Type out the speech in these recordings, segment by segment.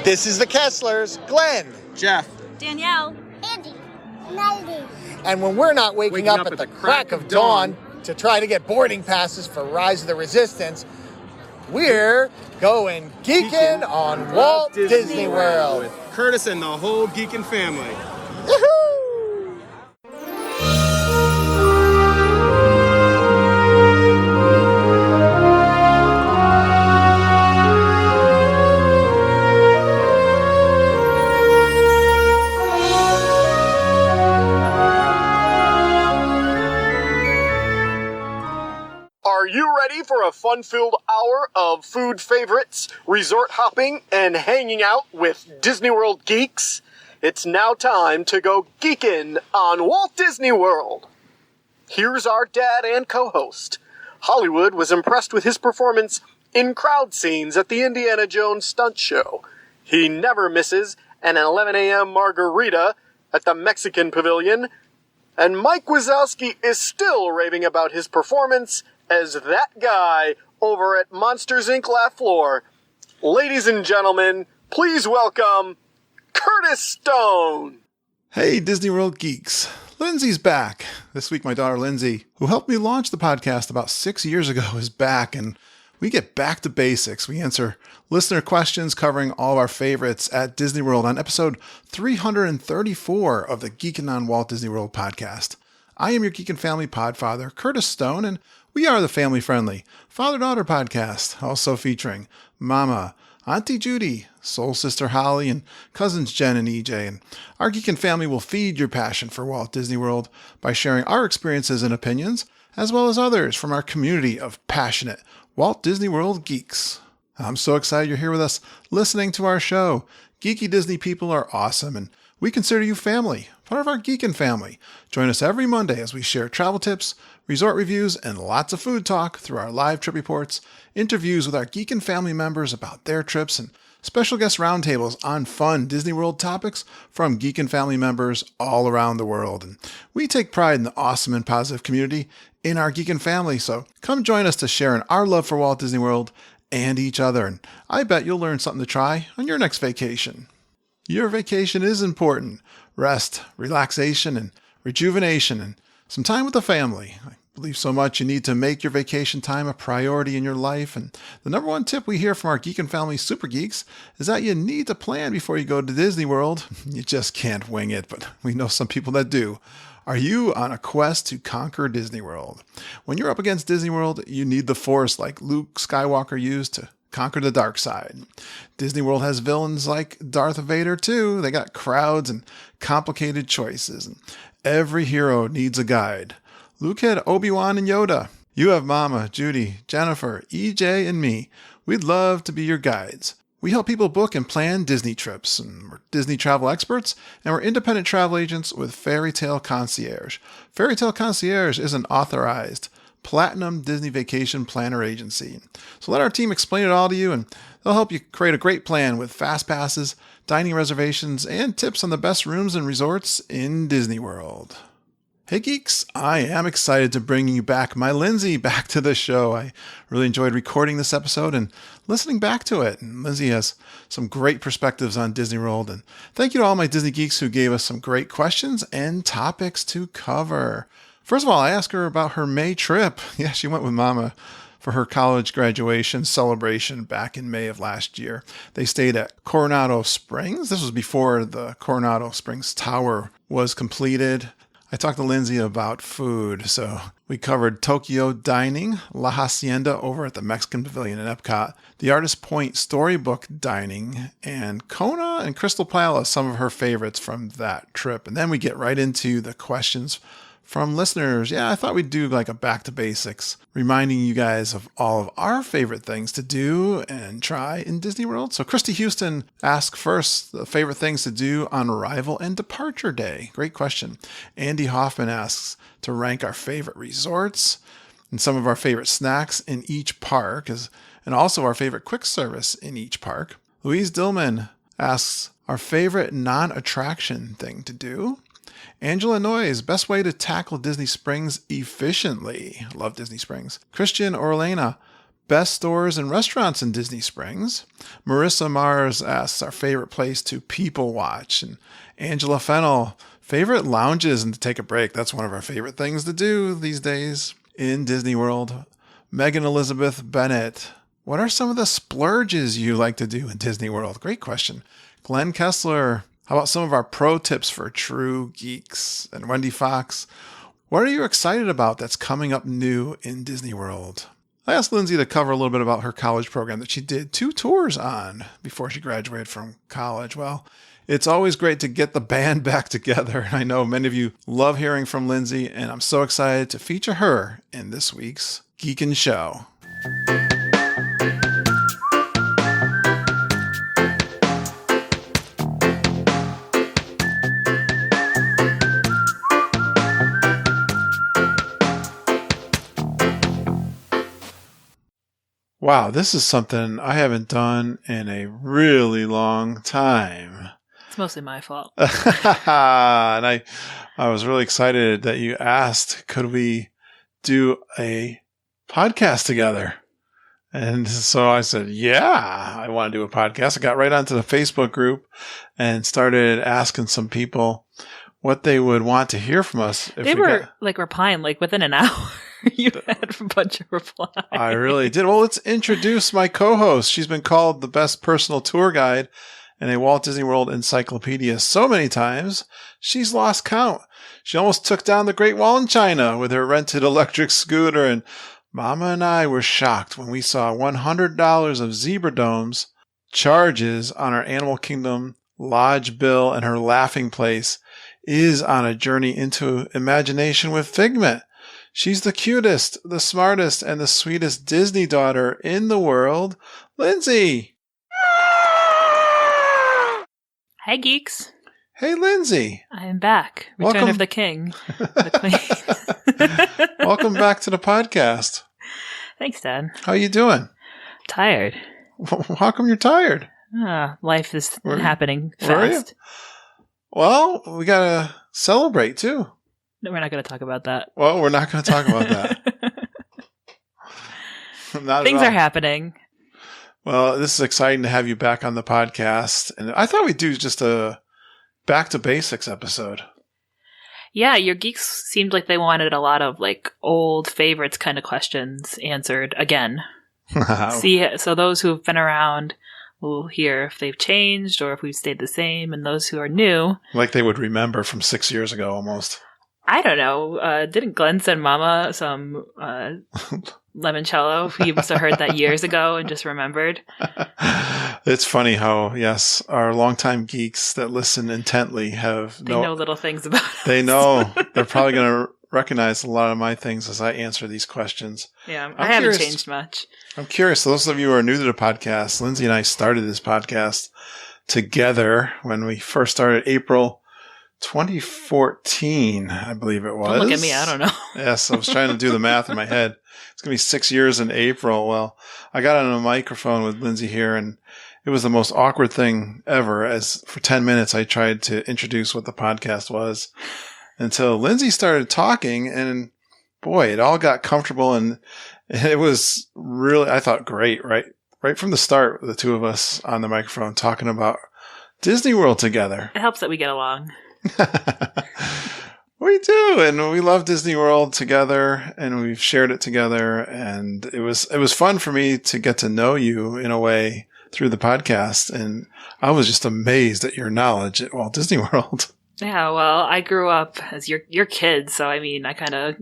This is the Kesslers, Glenn, Jeff, Danielle, Andy, Melody. and when we're not waking up at the crack of dawn to try to get boarding passes for Rise of the Resistance, we're going geeking on Walt Disney World. With Curtis and the whole geeking family. Yahoo! Are you ready for a fun-filled hour of food favorites, resort hopping, and hanging out with Disney World geeks? It's now time to go geeking on Walt Disney World. Here's our dad and co-host. Hollywood was impressed with his performance in crowd scenes at the Indiana Jones stunt show. He never misses an 11 a.m. margarita at the Mexican Pavilion. And Mike Wazowski is still raving about his performance as that guy over at Monsters, Inc. Laugh Floor. Ladies and gentlemen, please welcome Curtis Stone. Hey, Disney World geeks. Lindsay's back. This week, my daughter Lindsay, who helped me launch the podcast about 6 years ago, is back, and we get back to basics. We answer listener questions covering all of our favorites at Disney World on episode 334 of the Geekin' on Walt Disney World podcast. I am your Geek and Family podfather, Curtis Stone, and we are the family-friendly father-daughter podcast, also featuring Mama, Auntie Judy, soul sister Holly, and cousins Jen and EJ. And our Geek and Family will feed your passion for Walt Disney World by sharing our experiences and opinions, as well as others from our community of passionate Walt Disney World geeks. I'm so excited you're here with us listening to our show. Geeky Disney people are awesome, and we consider you family, part of our Geekin' family. Join us every Monday as we share travel tips, resort reviews, and lots of food talk through our live trip reports, interviews with our Geekin' family members about their trips, and special guest roundtables on fun Disney World topics from Geekin' family members all around the world. And we take pride in the awesome and positive community in our Geekin' family, so come join us to share in our love for Walt Disney World and each other. And I bet you'll learn something to try on your next vacation. Your vacation is important. Rest, relaxation, and rejuvenation, and some time with the family. I believe so much you need to make your vacation time a priority in your life. And the number one tip we hear from our Geek and Family Super Geeks is that you need to plan before you go to Disney World. You just can't wing it, but we know some people that do. Are you on a quest to conquer Disney World? When you're up against Disney World, you need the Force like Luke Skywalker used to conquer the dark side. Disney World has villains like Darth Vader too. They got crowds and complicated choices. And every hero needs a guide. Luke had Obi-Wan and Yoda. You have Mama, Judy, Jennifer, EJ, and me. We'd love to be your guides. We help people book and plan Disney trips, and we're Disney travel experts, and we're independent travel agents with Fairy Tale Concierge. Fairy Tale Concierge is an authorized Platinum Disney Vacation Planner Agency. So let our team explain it all to you, and they'll help you create a great plan with fast passes, dining reservations, and tips on the best rooms and resorts in Disney World. Hey geeks, I am excited to bring you back my Lindsay back to the show. I really enjoyed recording this episode and listening back to it. And Lindsay has some great perspectives on Disney World. And thank you to all my Disney geeks who gave us some great questions and topics to cover. First of all, I asked her about her May trip. Yeah, she went with Mama for her college graduation celebration back in May of last year. They stayed at Coronado Springs. This was before the Coronado Springs Tower was completed. I talked to Lindsay about food, so we covered Tokyo dining, La Hacienda over at the Mexican Pavilion in Epcot, the Artist Point Storybook dining, and Kona and Crystal Palace, some of her favorites from that trip. And then we get right into the questions from listeners. Yeah, I thought we'd do like a back to basics, reminding you guys of all of our favorite things to do and try in Disney World. So Christy Houston asked first the favorite things to do on arrival and departure day. Great question. Andy Hoffman asks to rank our favorite resorts and some of our favorite snacks in each park, and also our favorite quick service in each park. Louise Dillman asks our favorite non-attraction thing to do. Angela Noyes, best way to tackle Disney Springs efficiently. Love Disney Springs. Christian Orlena, best stores and restaurants in Disney Springs. Marissa Mars asks our favorite place to people watch. And Angela Fennell, favorite lounges and to take a break. That's one of our favorite things to do these days in Disney World. Megan Elizabeth Bennett, what are some of the splurges you like to do in Disney World? Great question. Glenn Kessler, how about some of our pro tips for true geeks? And Wendy Fox, what are you excited about that's coming up new in Disney World? I asked Lindsay to cover a little bit about her college program that she did 2 tours on before she graduated from college. Well, it's always great to get the band back together. I know many of you love hearing from Lindsay, and I'm so excited to feature her in this week's Geekin' Show. Wow, this is something I haven't done in a really long time. It's mostly my fault. And I was really excited that you asked, could we do a podcast together? And so I said, yeah, I want to do a podcast. I got right onto the Facebook group and started asking some people what they would want to hear from us. They were replying within an hour. You had a bunch of replies. I really did. Well, let's introduce my co-host. She's been called the best personal tour guide in a Walt Disney World encyclopedia so many times, she's lost count. She almost took down the Great Wall in China with her rented electric scooter, and Mama and I were shocked when we saw $100 of Zebra Dome's charges on our Animal Kingdom lodge bill, and her laughing place is on a journey into imagination with Figment. She's the cutest, the smartest, and the sweetest Disney daughter in the world, Lindsay. Hi, geeks. Hey, Lindsay. I'm back. Return of the King. The Queen. Welcome back to the podcast. Thanks, Dad. How you doing? Tired. How come you're tired? Life is happening Where are you? fast. Well, we got to celebrate, too. No, we're not going to talk about that. Well, we're not going to talk about that. Things are happening. Well, this is exciting to have you back on the podcast. And I thought we'd do just a back to basics episode. Yeah, your geeks seemed like they wanted a lot of old favorites kind of questions answered again. So those who have been around will hear if they've changed or if we've stayed the same, and those who are new, like they would remember from 6 years ago almost. I don't know. Didn't Glenn send Mama some limoncello? He must have heard that years ago and just remembered. It's funny how, yes, our longtime geeks that listen intently know little things about us. They know. They're probably going to recognize a lot of my things as I answer these questions. Yeah, I haven't changed much. I'm curious. Those of you who are new to the podcast, Lindsay and I started this podcast together when we first started April 2014, I believe it was. Don't look at me. I don't know. Yes, I was trying to do the math in my head. It's going to be 6 years in April. Well, I got on a microphone with Lindsay here, and it was the most awkward thing ever, as for 10 minutes I tried to introduce what the podcast was until Lindsay started talking, and boy, it all got comfortable, and it was really, I thought, great, right from the start, the two of us on the microphone talking about Disney World together. It helps that we get along. We do, and we love Disney World together, and we've shared it together, and it was fun for me to get to know you in a way through the podcast, and I was just amazed at your knowledge at Walt Disney World. Yeah, well, I grew up as your kid, so I mean, I kind of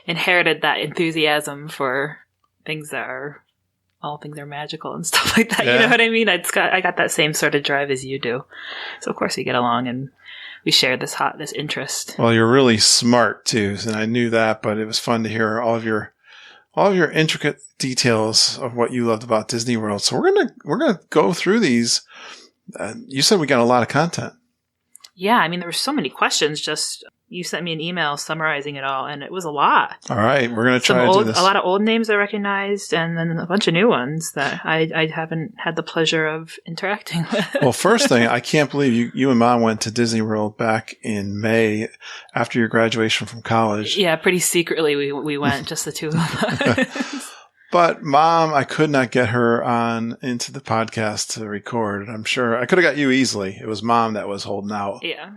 inherited that enthusiasm for things that are magical and stuff like that. Yeah. You know what I mean? I got that same sort of drive as you do, so of course we get along and we share this interest. Well, you're really smart too, and I knew that, but it was fun to hear all of your intricate details of what you loved about Disney World. So we're gonna go through these. You said we got a lot of content. Yeah, I mean there were so many questions. Just you sent me an email summarizing it all, and it was a lot. All right, we're gonna try to do this. A lot of old names I recognized, and then a bunch of new ones that I haven't had the pleasure of interacting with. Well, first thing, I can't believe you and Mom went to Disney World back in May after your graduation from college. Yeah, pretty secretly we went, just the two of us. But Mom, I could not get her on into the podcast to record. I'm sure I could have got you easily. It was Mom that was holding out. Yeah.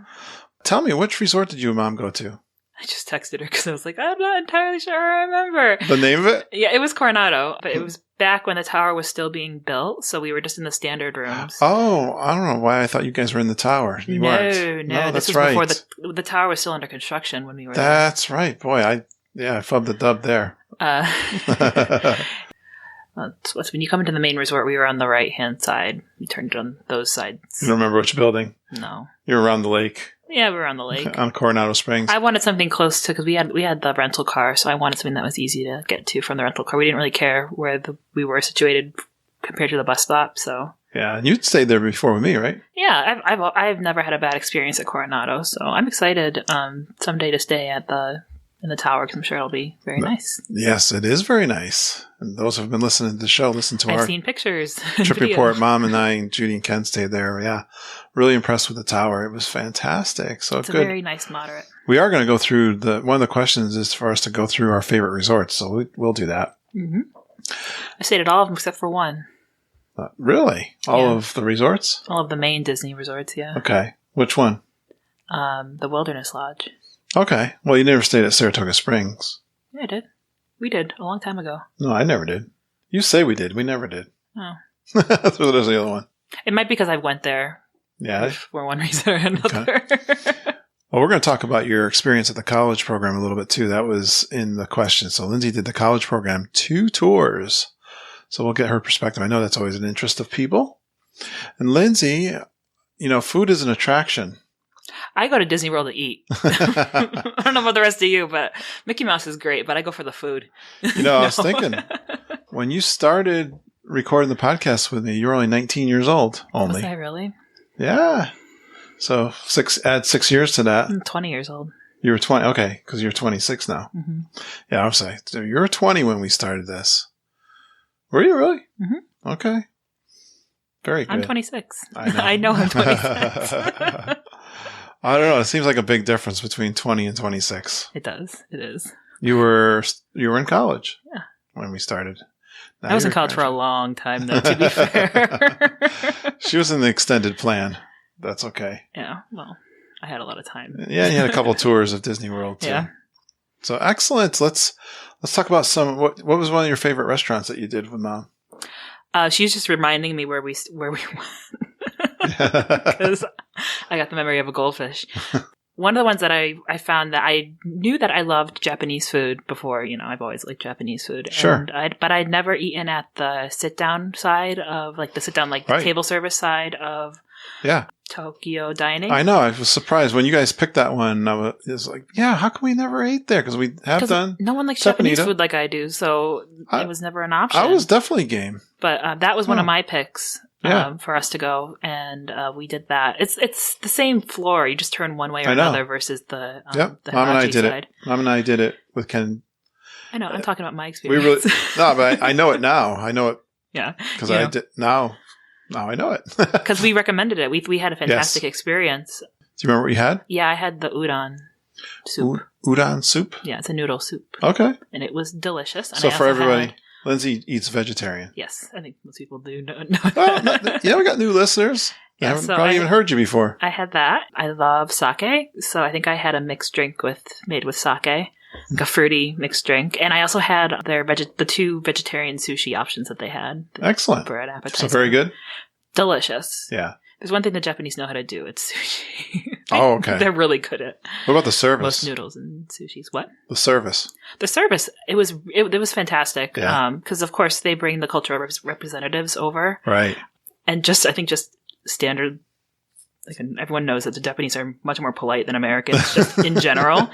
Tell me, which resort did you and Mom go to? I just texted her because I was like, I'm not entirely sure I remember. The name of it? Yeah, it was Coronado, but it was back when the tower was still being built, so we were just in the standard rooms. Oh, I don't know why I thought you guys were in the tower. You weren't. No, that's this was right. before the tower was still under construction when we were That's right. Boy, I fubbed the dub there. So when you come into the main resort, we were on the right-hand side. We turned on those sides. You don't remember which building? No. You were around the lake. Yeah, we were on the lake. On Coronado Springs. I wanted something close to, because we had the rental car, so I wanted something that was easy to get to from the rental car. We didn't really care where we were situated compared to the bus stop, so. Yeah, and you'd stayed there before with me, right? Yeah, I've never had a bad experience at Coronado, so I'm excited someday to stay in the tower, because I'm sure it'll be very nice. Yes, it is very nice. And those who have been listening to the show, listen to I've seen pictures. trip report. Mom and I and Judy and Ken stayed there. Yeah, really impressed with the tower. It was fantastic. So it's good. a very nice moderate. We are going to go through one of the questions is for us to go through our favorite resorts. So we'll do that. Mm-hmm. I stayed at all of them except for one. Really? All of the resorts? All of the main Disney resorts, yeah. Okay. Which one? The Wilderness Lodge. Okay. Well, you never stayed at Saratoga Springs. Yeah, I did. We did, a long time ago. No, I never did. You say we did. We never did. Oh. So there's the other one. It might be because I went there. Yeah. For one reason or another. Okay. Well, we're going to talk about your experience at the college program a little bit, too. That was in the question. So Lindsay did the college program, 2 tours. So we'll get her perspective. I know that's always an interest of people. And Lindsay, food is an attraction. I go to Disney World to eat. I don't know about the rest of you, but Mickey Mouse is great, but I go for the food. I was thinking, when you started recording the podcast with me, you were only 19 years old. Only. Was I really? Yeah. So add 6 years to that. I'm 20 years old. You were 20. Okay. Because you're 26 now. Mm-hmm. Yeah, I was like, so you were 20 when we started this. Were you really? Mm-hmm. Okay. Very good. I'm 26. I know I'm 26. I don't know. It seems like a big difference between 20 and 26. It does. It is. You were in college. Yeah. When we started. Now I was in college for a long time, though, to be fair. She was in the extended plan. That's okay. Yeah. Well, I had a lot of time. Yeah, you had a couple tours of Disney World, too. Yeah. So excellent. Let's talk about what was one of your favorite restaurants that you did with Mom? She's just reminding me where we went. Because I got the memory of a goldfish. One of the ones that I found that I knew that I loved Japanese food before. I've always liked Japanese food. Sure. But I'd never eaten at the sit-down side of, the table service side of Tokyo dining. I know. I was surprised when you guys picked that one. I was like, yeah, how come we never ate there? Because we have done. No one likes Japanese food like I do, so it was never an option. I was definitely game. But that was one of my picks. For us to go, and we did that. It's the same floor. You just turn one way or another versus the the Mom and I did side. it. Mom and I did it with Ken. I know. I'm talking about my experience. But I know it now. I know it. Yeah, because I did now. Now I know it because we recommended it. We had a fantastic experience. Do you remember what you had? Yeah, I had the udon soup. Udon soup. Yeah, it's a noodle soup. Okay, and it was delicious. And so for everybody. Lindsay eats vegetarian. Yes, I think most people do know well, we got new listeners. I haven't probably even heard you before. I had that. I love sake, so I think I had a mixed drink made with sake, like a fruity mixed drink, and I also had the 2 vegetarian sushi options that they had. Excellent. For an appetizer. So very good. Delicious. Yeah. There's one thing the Japanese know how to do. It's sushi. Oh, okay. They're really good at. What about the service? Most noodles and sushis. What? The service. The service. It was fantastic. Yeah. Because of course they bring the cultural representatives over. Right. And I think standard. Everyone knows that the Japanese are much more polite than Americans, just in general.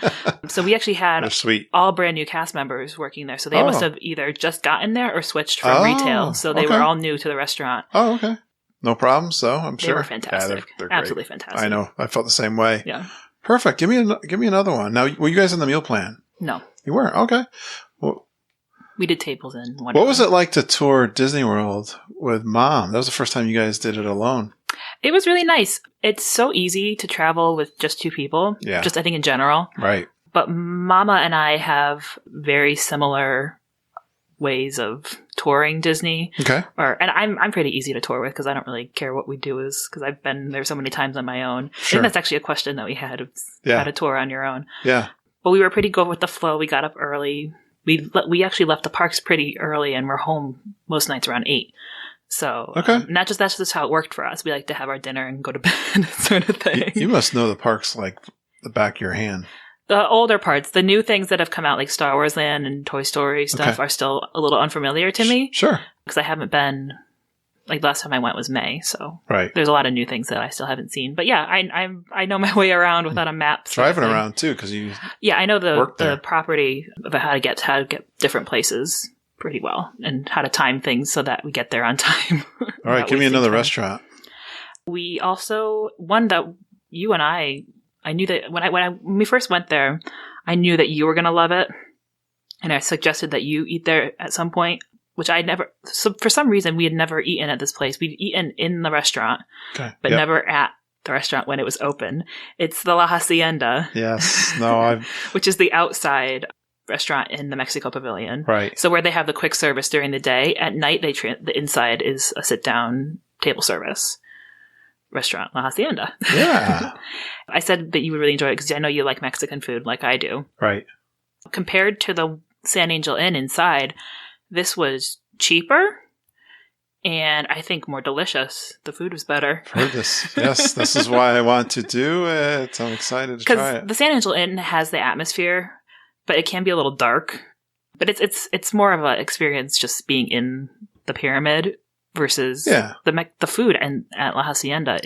So we actually had all brand new cast members working there. So they must have either just gotten there or switched from retail. So they were all new to the restaurant. Oh, okay. No problems, though. I'm sure they were fantastic. Yeah, they're absolutely great. fantastic. I know. I felt the same way. Yeah. Perfect. Give me another one. Now, were you guys in the meal plan? No. You weren't. Okay. Well, we did tables in one. What was it like to tour Disney World with Mom? That was the first time you guys did it alone. It was really nice. It's so easy to travel with just 2 people. Yeah. Just I think in general. Right. But Mama and I have very similar ways of touring Disney. Okay. And I'm pretty easy to tour with because I don't really care what we do because I've been there so many times on my own. Sure. I think that's actually a question that we had of how to tour on your own. Yeah. But we were pretty good with the flow. We got up early. We actually left the parks pretty early and we're home most nights around 8. So that's just how it worked for us. We like to have our dinner and go to bed sort of thing. You must know the parks like the back of your hand. The older parts, the new things that have come out like Star Wars Land and Toy Story stuff are still a little unfamiliar to me. Sure. Because I haven't been, like last time I went was May. So there's a lot of new things that I still haven't seen. But yeah, I know my way around without a map. Driving around too because you I know the property about how to get different places pretty well and how to time things so that we get there on time. All right, give me another restaurant. We also, one that you and I knew that when we first went there, I knew that you were going to love it. And I suggested that you eat there at some point, which so for some reason we had never eaten at this place. We'd eaten in the restaurant, but never at the restaurant when it was open. It's the La Hacienda. Yes. No, which is the outside restaurant in the Mexico Pavilion. Right. So where they have the quick service during the day, at night the inside is a sit-down table service restaurant, La Hacienda. Yeah. I said that you would really enjoy it because I know you like Mexican food like I do. Right. Compared to the San Angel Inn inside, this was cheaper and I think more delicious. The food was better. Heard this. Yes, this is why I want to do it. I'm excited to try it. Because the San Angel Inn has the atmosphere, but it can be a little dark. But it's more of an experience just being in the pyramid versus the food. And at La Hacienda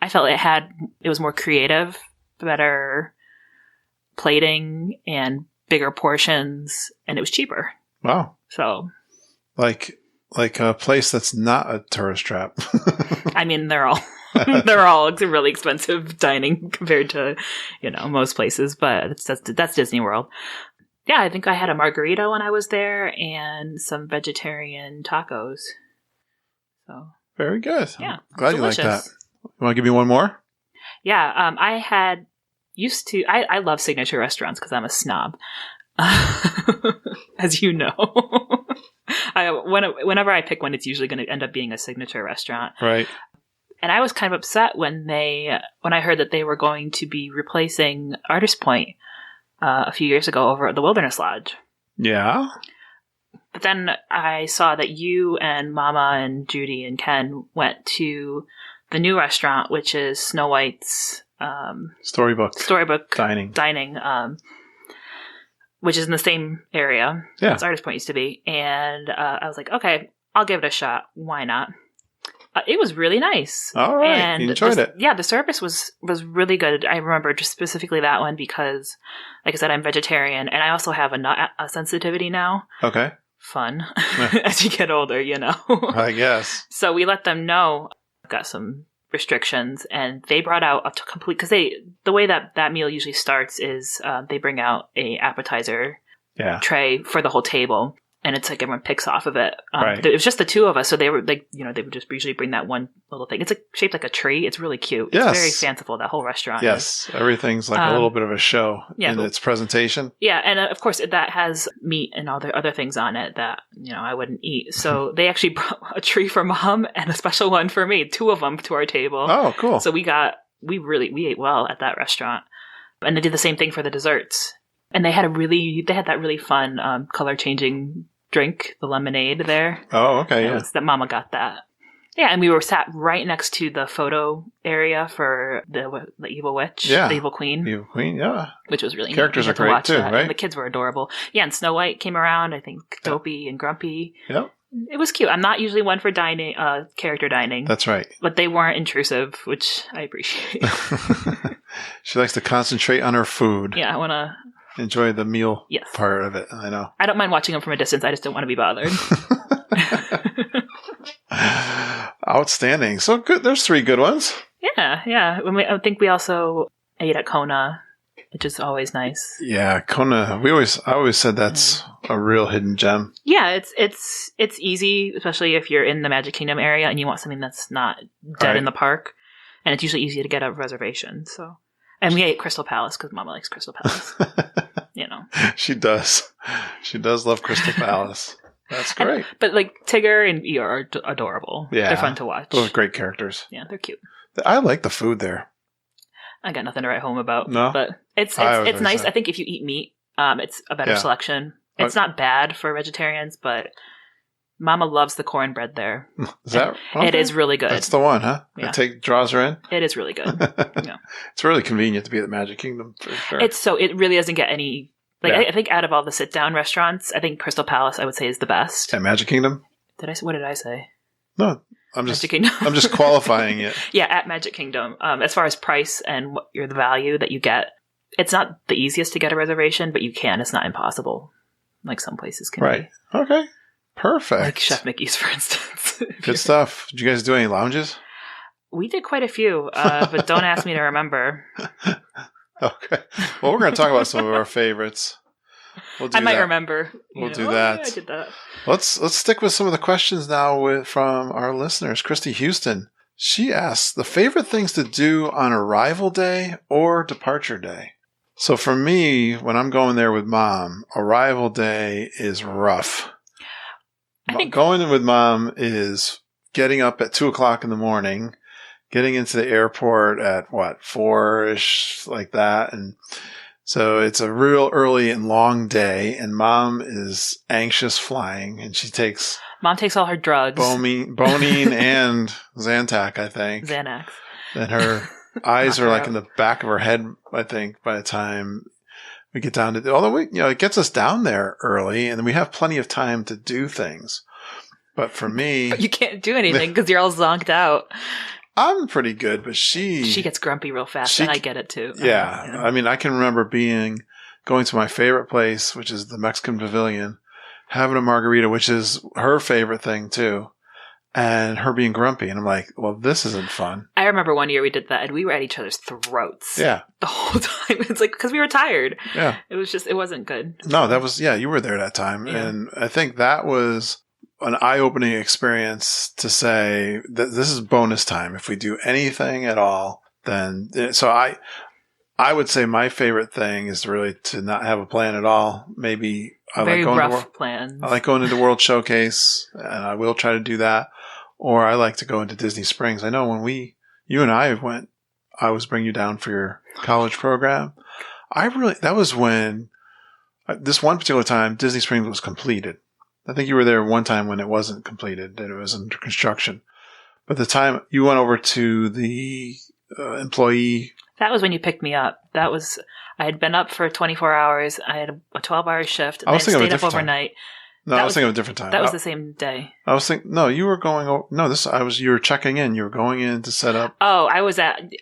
I felt it was more creative, better plating, and bigger portions, and it was cheaper. Wow. So, like a place that's not a tourist trap. I mean, they're all really expensive dining compared to, most places, but that's Disney World. Yeah, I think I had a margarita when I was there and some vegetarian tacos. So very good. Yeah, I'm glad delicious. You like that. You want to give me one more? Yeah, I love signature restaurants because I'm a snob, as you know. Whenever I pick one, it's usually going to end up being a signature restaurant. Right. And I was kind of upset when I heard that they were going to be replacing Artist Point a few years ago over at the Wilderness Lodge. Yeah. But then I saw that you and Mama and Judy and Ken went to the new restaurant, which is Snow White's Storybook dining, which is in the same area as Artist Point used to be. And I was like, okay, I'll give it a shot. Why not? It was really nice. All right. And you enjoyed it. Yeah, the service was really good. I remember just specifically that one because, like I said, I'm vegetarian and I also have a nut sensitivity now. Okay. Fun as you get older, I guess. So we let them know I've got some restrictions and they brought out a complete, because the way that meal usually starts is they bring out a appetizer tray for the whole table. And it's like everyone picks off of it. Right. It was just the two of us, so they were like, they would just usually bring that one little thing. It's shaped like a tree. It's really cute. Yes. It's very fanciful, that whole restaurant. Yes, everything's like a little bit of a show in its presentation. Yeah, and of course that has meat and all the other things on it that, I wouldn't eat. So they actually brought a tree for Mom and a special one for me, 2 of them to our table. Oh, cool. So we ate well at that restaurant. And they did the same thing for the desserts. And they had that really fun color changing drink, the lemonade there. Oh, okay. That Mama got that. Yeah, and we were sat right next to the photo area for the evil witch, the evil queen. Evil queen, yeah. Which was really Characters neat. are great too, right? And the kids were adorable. Yeah, and Snow White came around, I think Dopey and Grumpy. Yep. It was cute. I'm not usually one for dining, character dining. That's right. But they weren't intrusive, which I appreciate. She likes to concentrate on her food. Yeah, I want to enjoy the meal part of it. I know. I don't mind watching them from a distance. I just don't want to be bothered. Outstanding. So good. There's 3 good ones. Yeah. I think we also ate at Kona, which is always nice. Yeah, Kona. I always said that's a real hidden gem. Yeah, it's easy, especially if you're in the Magic Kingdom area and you want something that's not dead in the park. And it's usually easy to get a reservation. So, and we ate Crystal Palace because Mama likes Crystal Palace. She does. She does love Crystal Palace. That's great. But like Tigger and Eeyore are adorable. Yeah. They're fun to watch. Those are great characters. Yeah, they're cute. I like the food there. I got nothing to write home about. No? But it's nice. I think if you eat meat, it's a better selection. It's not bad for vegetarians, but Mama loves the cornbread there. Is that It is really good. That's the one, huh? Yeah. It draws her in? It is really good. Yeah. It's really convenient to be at the Magic Kingdom, for sure. It really doesn't get any... I think out of all the sit-down restaurants, I think Crystal Palace, I would say, is the best. At Magic Kingdom? What did I say? No, I'm Magic Kingdom. I'm just qualifying it. Yeah, at Magic Kingdom. As far as price and the value that you get, it's not the easiest to get a reservation, but you can. It's not impossible, like some places can Right. be. Okay. Perfect. Like Chef Mickey's, for instance. Good stuff. Did you guys do any lounges? We did quite a few, but don't ask me to remember. Okay. Well, we're going to talk about some of our favorites. We'll do I might that. remember. We'll do that. Yeah, I did that. Let's stick with some of the questions now from our listeners. Christy Houston. She asks, the favorite things to do on arrival day or departure day? So for me, when I'm going there with Mom, arrival day is rough. I think Going in with Mom is getting up at 2 o'clock in the morning, getting into the airport at 4-ish, like that. And so it's a real early and long day, and Mom is anxious flying, and she takes... Mom takes all her drugs. Bonine and Zantac, I think. Xanax. And her eyes are like in the back of her head, I think, by the time we get down to... Although, it gets us down there early, and we have plenty of time to do things. But for me... But you can't do anything because you're all zonked out. I'm pretty good, but she gets grumpy real fast, and I get it too. Yeah. I mean, I can remember going to my favorite place, which is the Mexican Pavilion, having a margarita, which is her favorite thing too, and her being grumpy. And I'm like, well, this isn't fun. I remember one year we did that, and we were at each other's throats. Yeah. The whole time. It's like, because we were tired. Yeah. It wasn't good. No, you were there that time. Yeah. And I think that was an eye-opening experience to say that this is bonus time. If we do anything at all, then so I would say my favorite thing is really to not have a plan at all. Maybe I Very like going rough plans. I like going into World Showcase, and I will try to do that. Or I like to go into Disney Springs. I know when you and I went, I was bringing you down for your college program. That was when this one particular time Disney Springs was completed. I think you were there one time when it wasn't completed and it was under construction. But the time you went over to the employee... That was when you picked me up. I had been up for 24 hours. I had a 12-hour shift. And I stayed up overnight. No, I was thinking of a different time. That was the same day. I was thinking, no, you were going over, no, you were checking in. You were going in to set up. Oh, I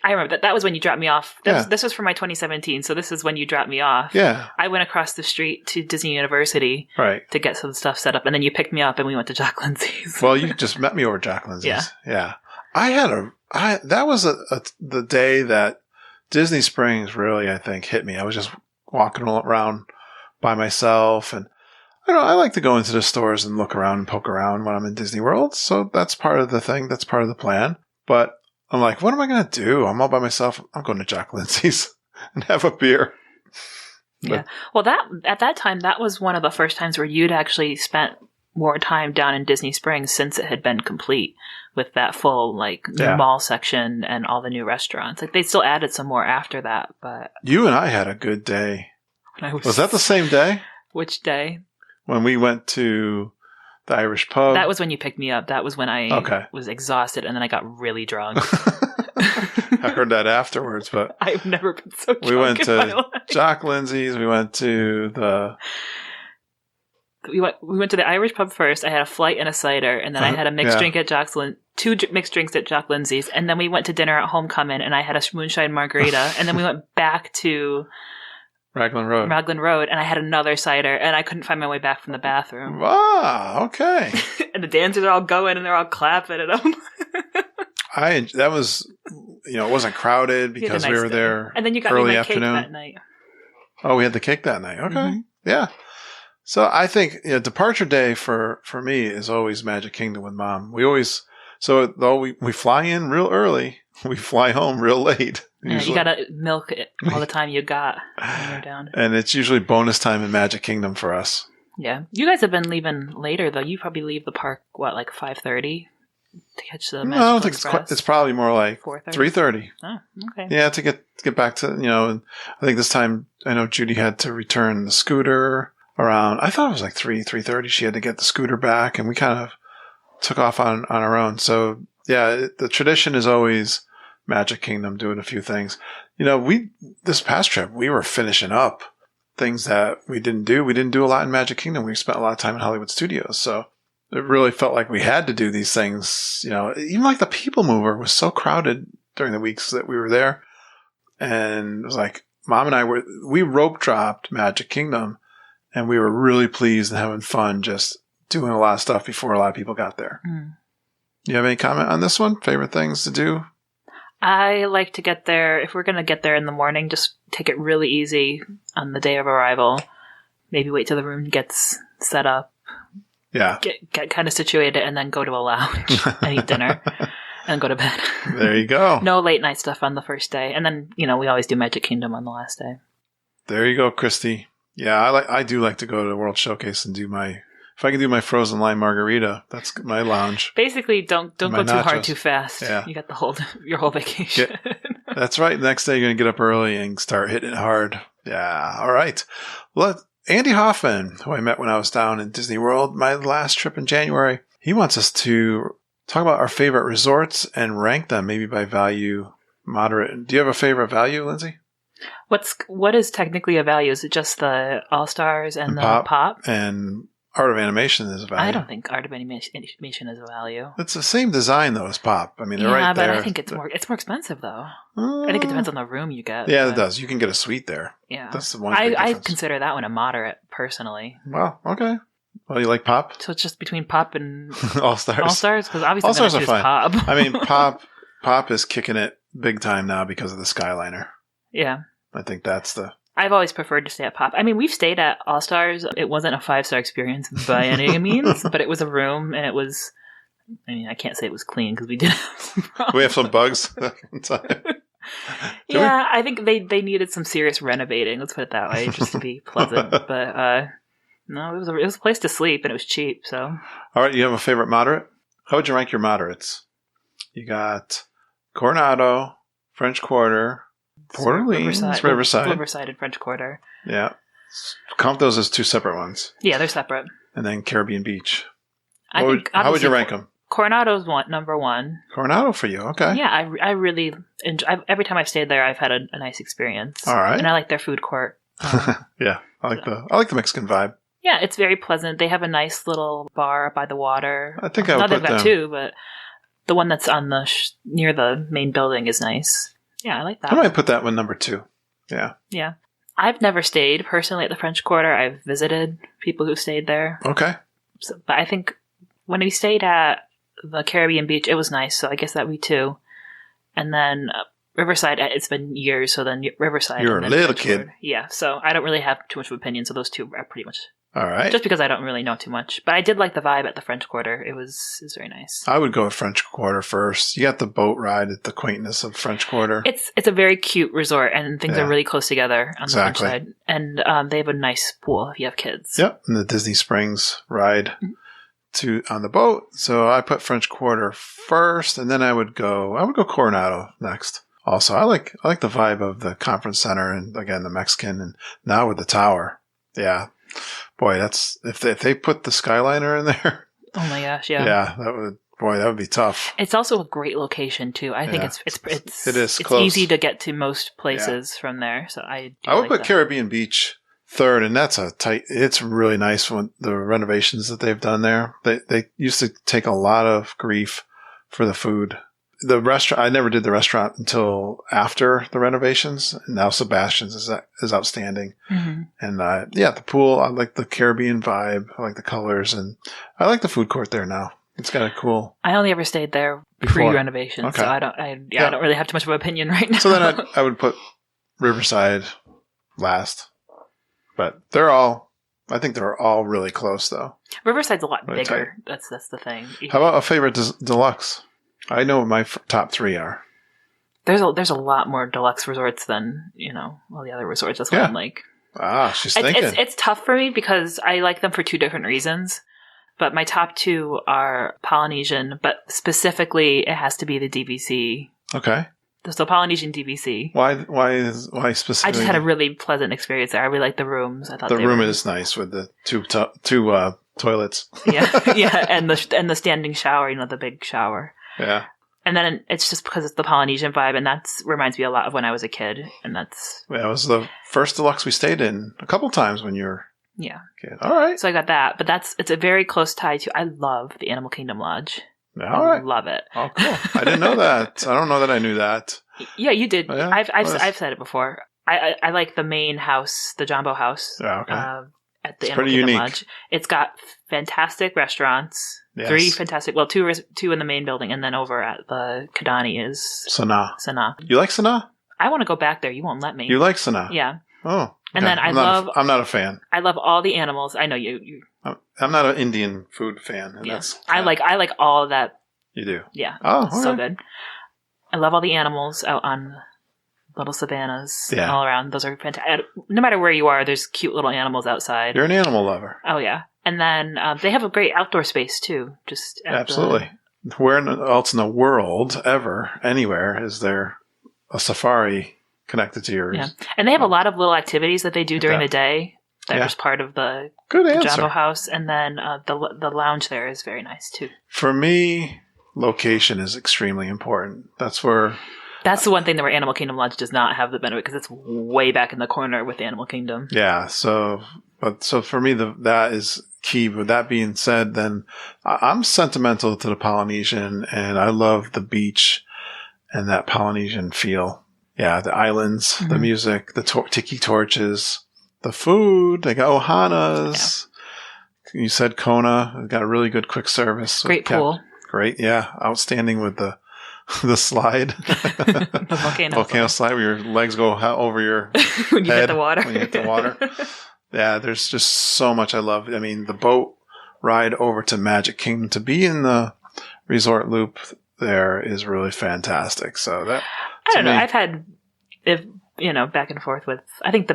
remember that was when you dropped me off. This was for my 2017. So this is when you dropped me off. Yeah. I went across the street to Disney University. Right. To get some stuff set up. And then you picked me up and we went to Jack Lindsay's. Well, you just met me over at Jack Lindsay's. Yeah. Yeah. That was the day that Disney Springs really, I think, hit me. I was just walking around by myself, and I like to go into the stores and look around and poke around when I'm in Disney World. So that's part of the thing. That's part of the plan. But I'm like, what am I going to do? I'm all by myself. I'm going to Jack Lindsay's and have a beer. Yeah. Well, at that time, that was one of the first times where you'd actually spent more time down in Disney Springs since it had been complete with that full mall section and all the new restaurants. Like they still added some more after that, but you and I had a good day. Was that the same day? Which day? When we went to the Irish pub. That was when you picked me up. That was when I was exhausted and then I got really drunk. I heard that afterwards, but I've never been so drunk. We went to Jack Lindsay's. We went to We went to the Irish pub first. I had a flight and a cider, and then I had a mixed drink at two mixed drinks at Jack Lindsay's, and then we went to dinner at Homecoming, and I had a moonshine margarita, and then we went back to Raglan Road, and I had another cider, and I couldn't find my way back from the bathroom. Ah, okay. And the dancers are all going, and they're all clapping at them. That was, it wasn't crowded because we were there. And then you got early me my afternoon. cake that night. Oh, we had the cake that night. Okay, Mm-hmm. Yeah. So I think departure day for me is always Magic Kingdom with Mom. We fly in real early we fly home real late. Yeah, you gotta milk it all the time you got when you're down. And it's usually bonus time in Magic Kingdom for us. Yeah. You guys have been leaving later, though. You probably leave the park, like 5:30 to catch the Magical No, I don't think Express? it's probably more like 4:30? 3:30. Oh, okay. Yeah, to get back to, and I think this time, I know Judy had to return the scooter around, I thought it was like 3:30. She had to get the scooter back, and we kind of took off on our own. So, yeah, the tradition is always Magic Kingdom, doing a few things. This past trip, we were finishing up things that we didn't do. We didn't do a lot in Magic Kingdom. We spent a lot of time in Hollywood Studios. So it really felt like we had to do these things. Even like the People Mover was so crowded during the weeks that we were there. And it was like, Mom and I we rope dropped Magic Kingdom, and we were really pleased and having fun just doing a lot of stuff before a lot of people got there. Mm. You have any comment on this one? Favorite things to do? I like to get there, if we're going to get there in the morning, just take it really easy on the day of arrival. Maybe wait till the room gets set up. Yeah. Get kind of situated, and then go to a lounge and eat dinner and go to bed. There you go. No late night stuff on the first day. And then, we always do Magic Kingdom on the last day. There you go, Christy. Yeah, I do like to go to the World Showcase and do if I can do my frozen lime margarita, that's my lounge. Basically, don't go too hard too fast. Yeah. You got your whole vacation. That's right. Next day, you're going to get up early and start hitting it hard. Yeah. All right. Well, Andy Hoffman, who I met when I was down in Disney World, my last trip in January, he wants us to talk about our favorite resorts and rank them, maybe by value, moderate. Do you have a favorite value, Lindsay? What is technically a value? Is it just the All-Stars and the Pop? And Art of Animation is a value. I don't think Art of Animation is a value. It's the same design, though, as Pop. I mean, they're right there. Yeah, but I think it's more expensive, though. I think it depends on the room you get. Yeah, it does. You can get a suite there. Yeah. That's the one big difference. I consider that one a moderate, personally. Well, okay. Well, you like Pop? So it's just between Pop and All-Stars? All-Stars? Because obviously All-Stars are fine. Pop. I mean, Pop is kicking it big time now because of the Skyliner. Yeah. I think that's the... I've always preferred to stay at Pop. I mean, we've stayed at All-Stars. It wasn't a 5-star experience by any means, but it was a room, and it was... I mean, I can't say it was clean because we did have some problems. We have some bugs. Yeah, I think they needed some serious renovating, let's put it that way, just to be pleasant. But no, it was a place to sleep, and it was cheap, so... All right, you have a favorite moderate? How would you rank your moderates? You got Coronado, French Quarter... Port Orleans, Riverside and French Quarter. Yeah. Count those as two separate ones. Yeah, they're separate. And then Caribbean Beach. How would you rank them? Coronado's number one. Coronado for you, okay. Yeah, I really enjoy. Every time I've stayed there, I've had a nice experience. All right. And I like their food court. Yeah, I like the Mexican vibe. Yeah, it's very pleasant. They have a nice little bar by the water. I think I would put them. Two, but the one that's on the near the main building is nice. Yeah, I like that. I might put that one number 2. Yeah. Yeah. I've never stayed personally at the French Quarter. I've visited people who stayed there. Okay. But I think when we stayed at the Caribbean Beach, it was nice. So I guess that we too. And then Riverside, it's been years. So then Riverside. You're a little kid. Yeah. So I don't really have too much of an opinion. So those two are pretty much. All right. Just because I don't really know too much. But I did like the vibe at the French Quarter. It was very nice. I would go with French Quarter first. You got the boat ride at the quaintness of French Quarter. It's a very cute resort, and things are really close together on the French side. And they have a nice pool if you have kids. Yep. And the Disney Springs ride on the boat. So I put French Quarter first, and then I would go Coronado next. Also, I like the vibe of the conference center and again the Mexican, and now with the tower. Yeah. Boy, that's if they put the Skyliner in there. Oh my gosh, yeah. Yeah, that would be tough. It's also a great location too. I think it's close. easy to get to most places from there. So I would put Caribbean Beach third, and that's it's really nice when the renovations that they've done there. They used to take a lot of grief for the food. The restaurant, I never did the restaurant until after the renovations. And now Sebastian's is outstanding. Mm-hmm. And the pool, I like the Caribbean vibe. I like the colors, and I like the food court there now. It's kind of cool. I only ever stayed there pre-renovation, so I don't really have too much of an opinion right now. So then I would put Riverside last, but I think they're all really close though. Riverside's a lot bigger. Tight. That's the thing. How about a favorite deluxe? I know what my top 3 are. there's a lot more deluxe resorts than, all the other resorts. That's what I'm like. She's thinking. It's tough for me because I like them for two different reasons. But my top two are Polynesian, but specifically it has to be the DVC. Okay. So Polynesian DVC. Why specifically? I just had a really pleasant experience there. I really liked the rooms. I thought the room is nice with the two toilets. yeah, and the standing shower, the big shower. Yeah. And then it's just because it's the Polynesian vibe, and that reminds me a lot of when I was a kid, and that's... Yeah, it was the first deluxe we stayed in a couple times when you were a kid. All right. So I got that, but it's a very close tie to... I love the Animal Kingdom Lodge. All right. Love it. Oh, cool. I didn't know that. I don't know that I knew that. Yeah, you did. Oh, yeah? I've said it before. I like the main house, the Jumbo House. Yeah, okay. At the It's Animal pretty Kingdom unique. Lodge. It's got fantastic restaurants. Yes. 3 fantastic... Well, two in the main building, and then over at the Kidani is... Sanaa. You like Sanaa? I want to go back there. You won't let me. You like Sanaa? Yeah. Oh. Okay. And then I'm not a fan. I love all the animals. I know you. I'm not an Indian food fan. And that's I like all of that. You do? Yeah. Oh, so okay. good. I love all the animals out on little savannas all around. Those are fantastic. No matter where you are, there's cute little animals outside. You're an animal lover. Oh, yeah. And then they have a great outdoor space, too. Just Absolutely. Where else in the world, ever, anywhere, is there a safari connected to yours? Yeah. And they have a lot of little activities that they do during the day that was part of the Jumbo House. And then the lounge there is very nice, too. For me, location is extremely important. That's the one thing that where Animal Kingdom Lodge does not have the benefit because it's way back in the corner with Animal Kingdom. Yeah. So for me, that is key. With that being said, then I'm sentimental to the Polynesian, and I love the beach and that Polynesian feel. Yeah, the islands, the music, the tiki torches, the food. They got Ohanas. Yeah. You said Kona. They got a really good quick service. Great pool. Great, yeah, outstanding with the slide, the volcano slide, where your legs go over your when you head hit the water. When you hit the water. Yeah, there's just so much I love. I mean, the boat ride over to Magic Kingdom, to be in the resort loop there is really fantastic. So that I don't know. I've had back and forth with. I think the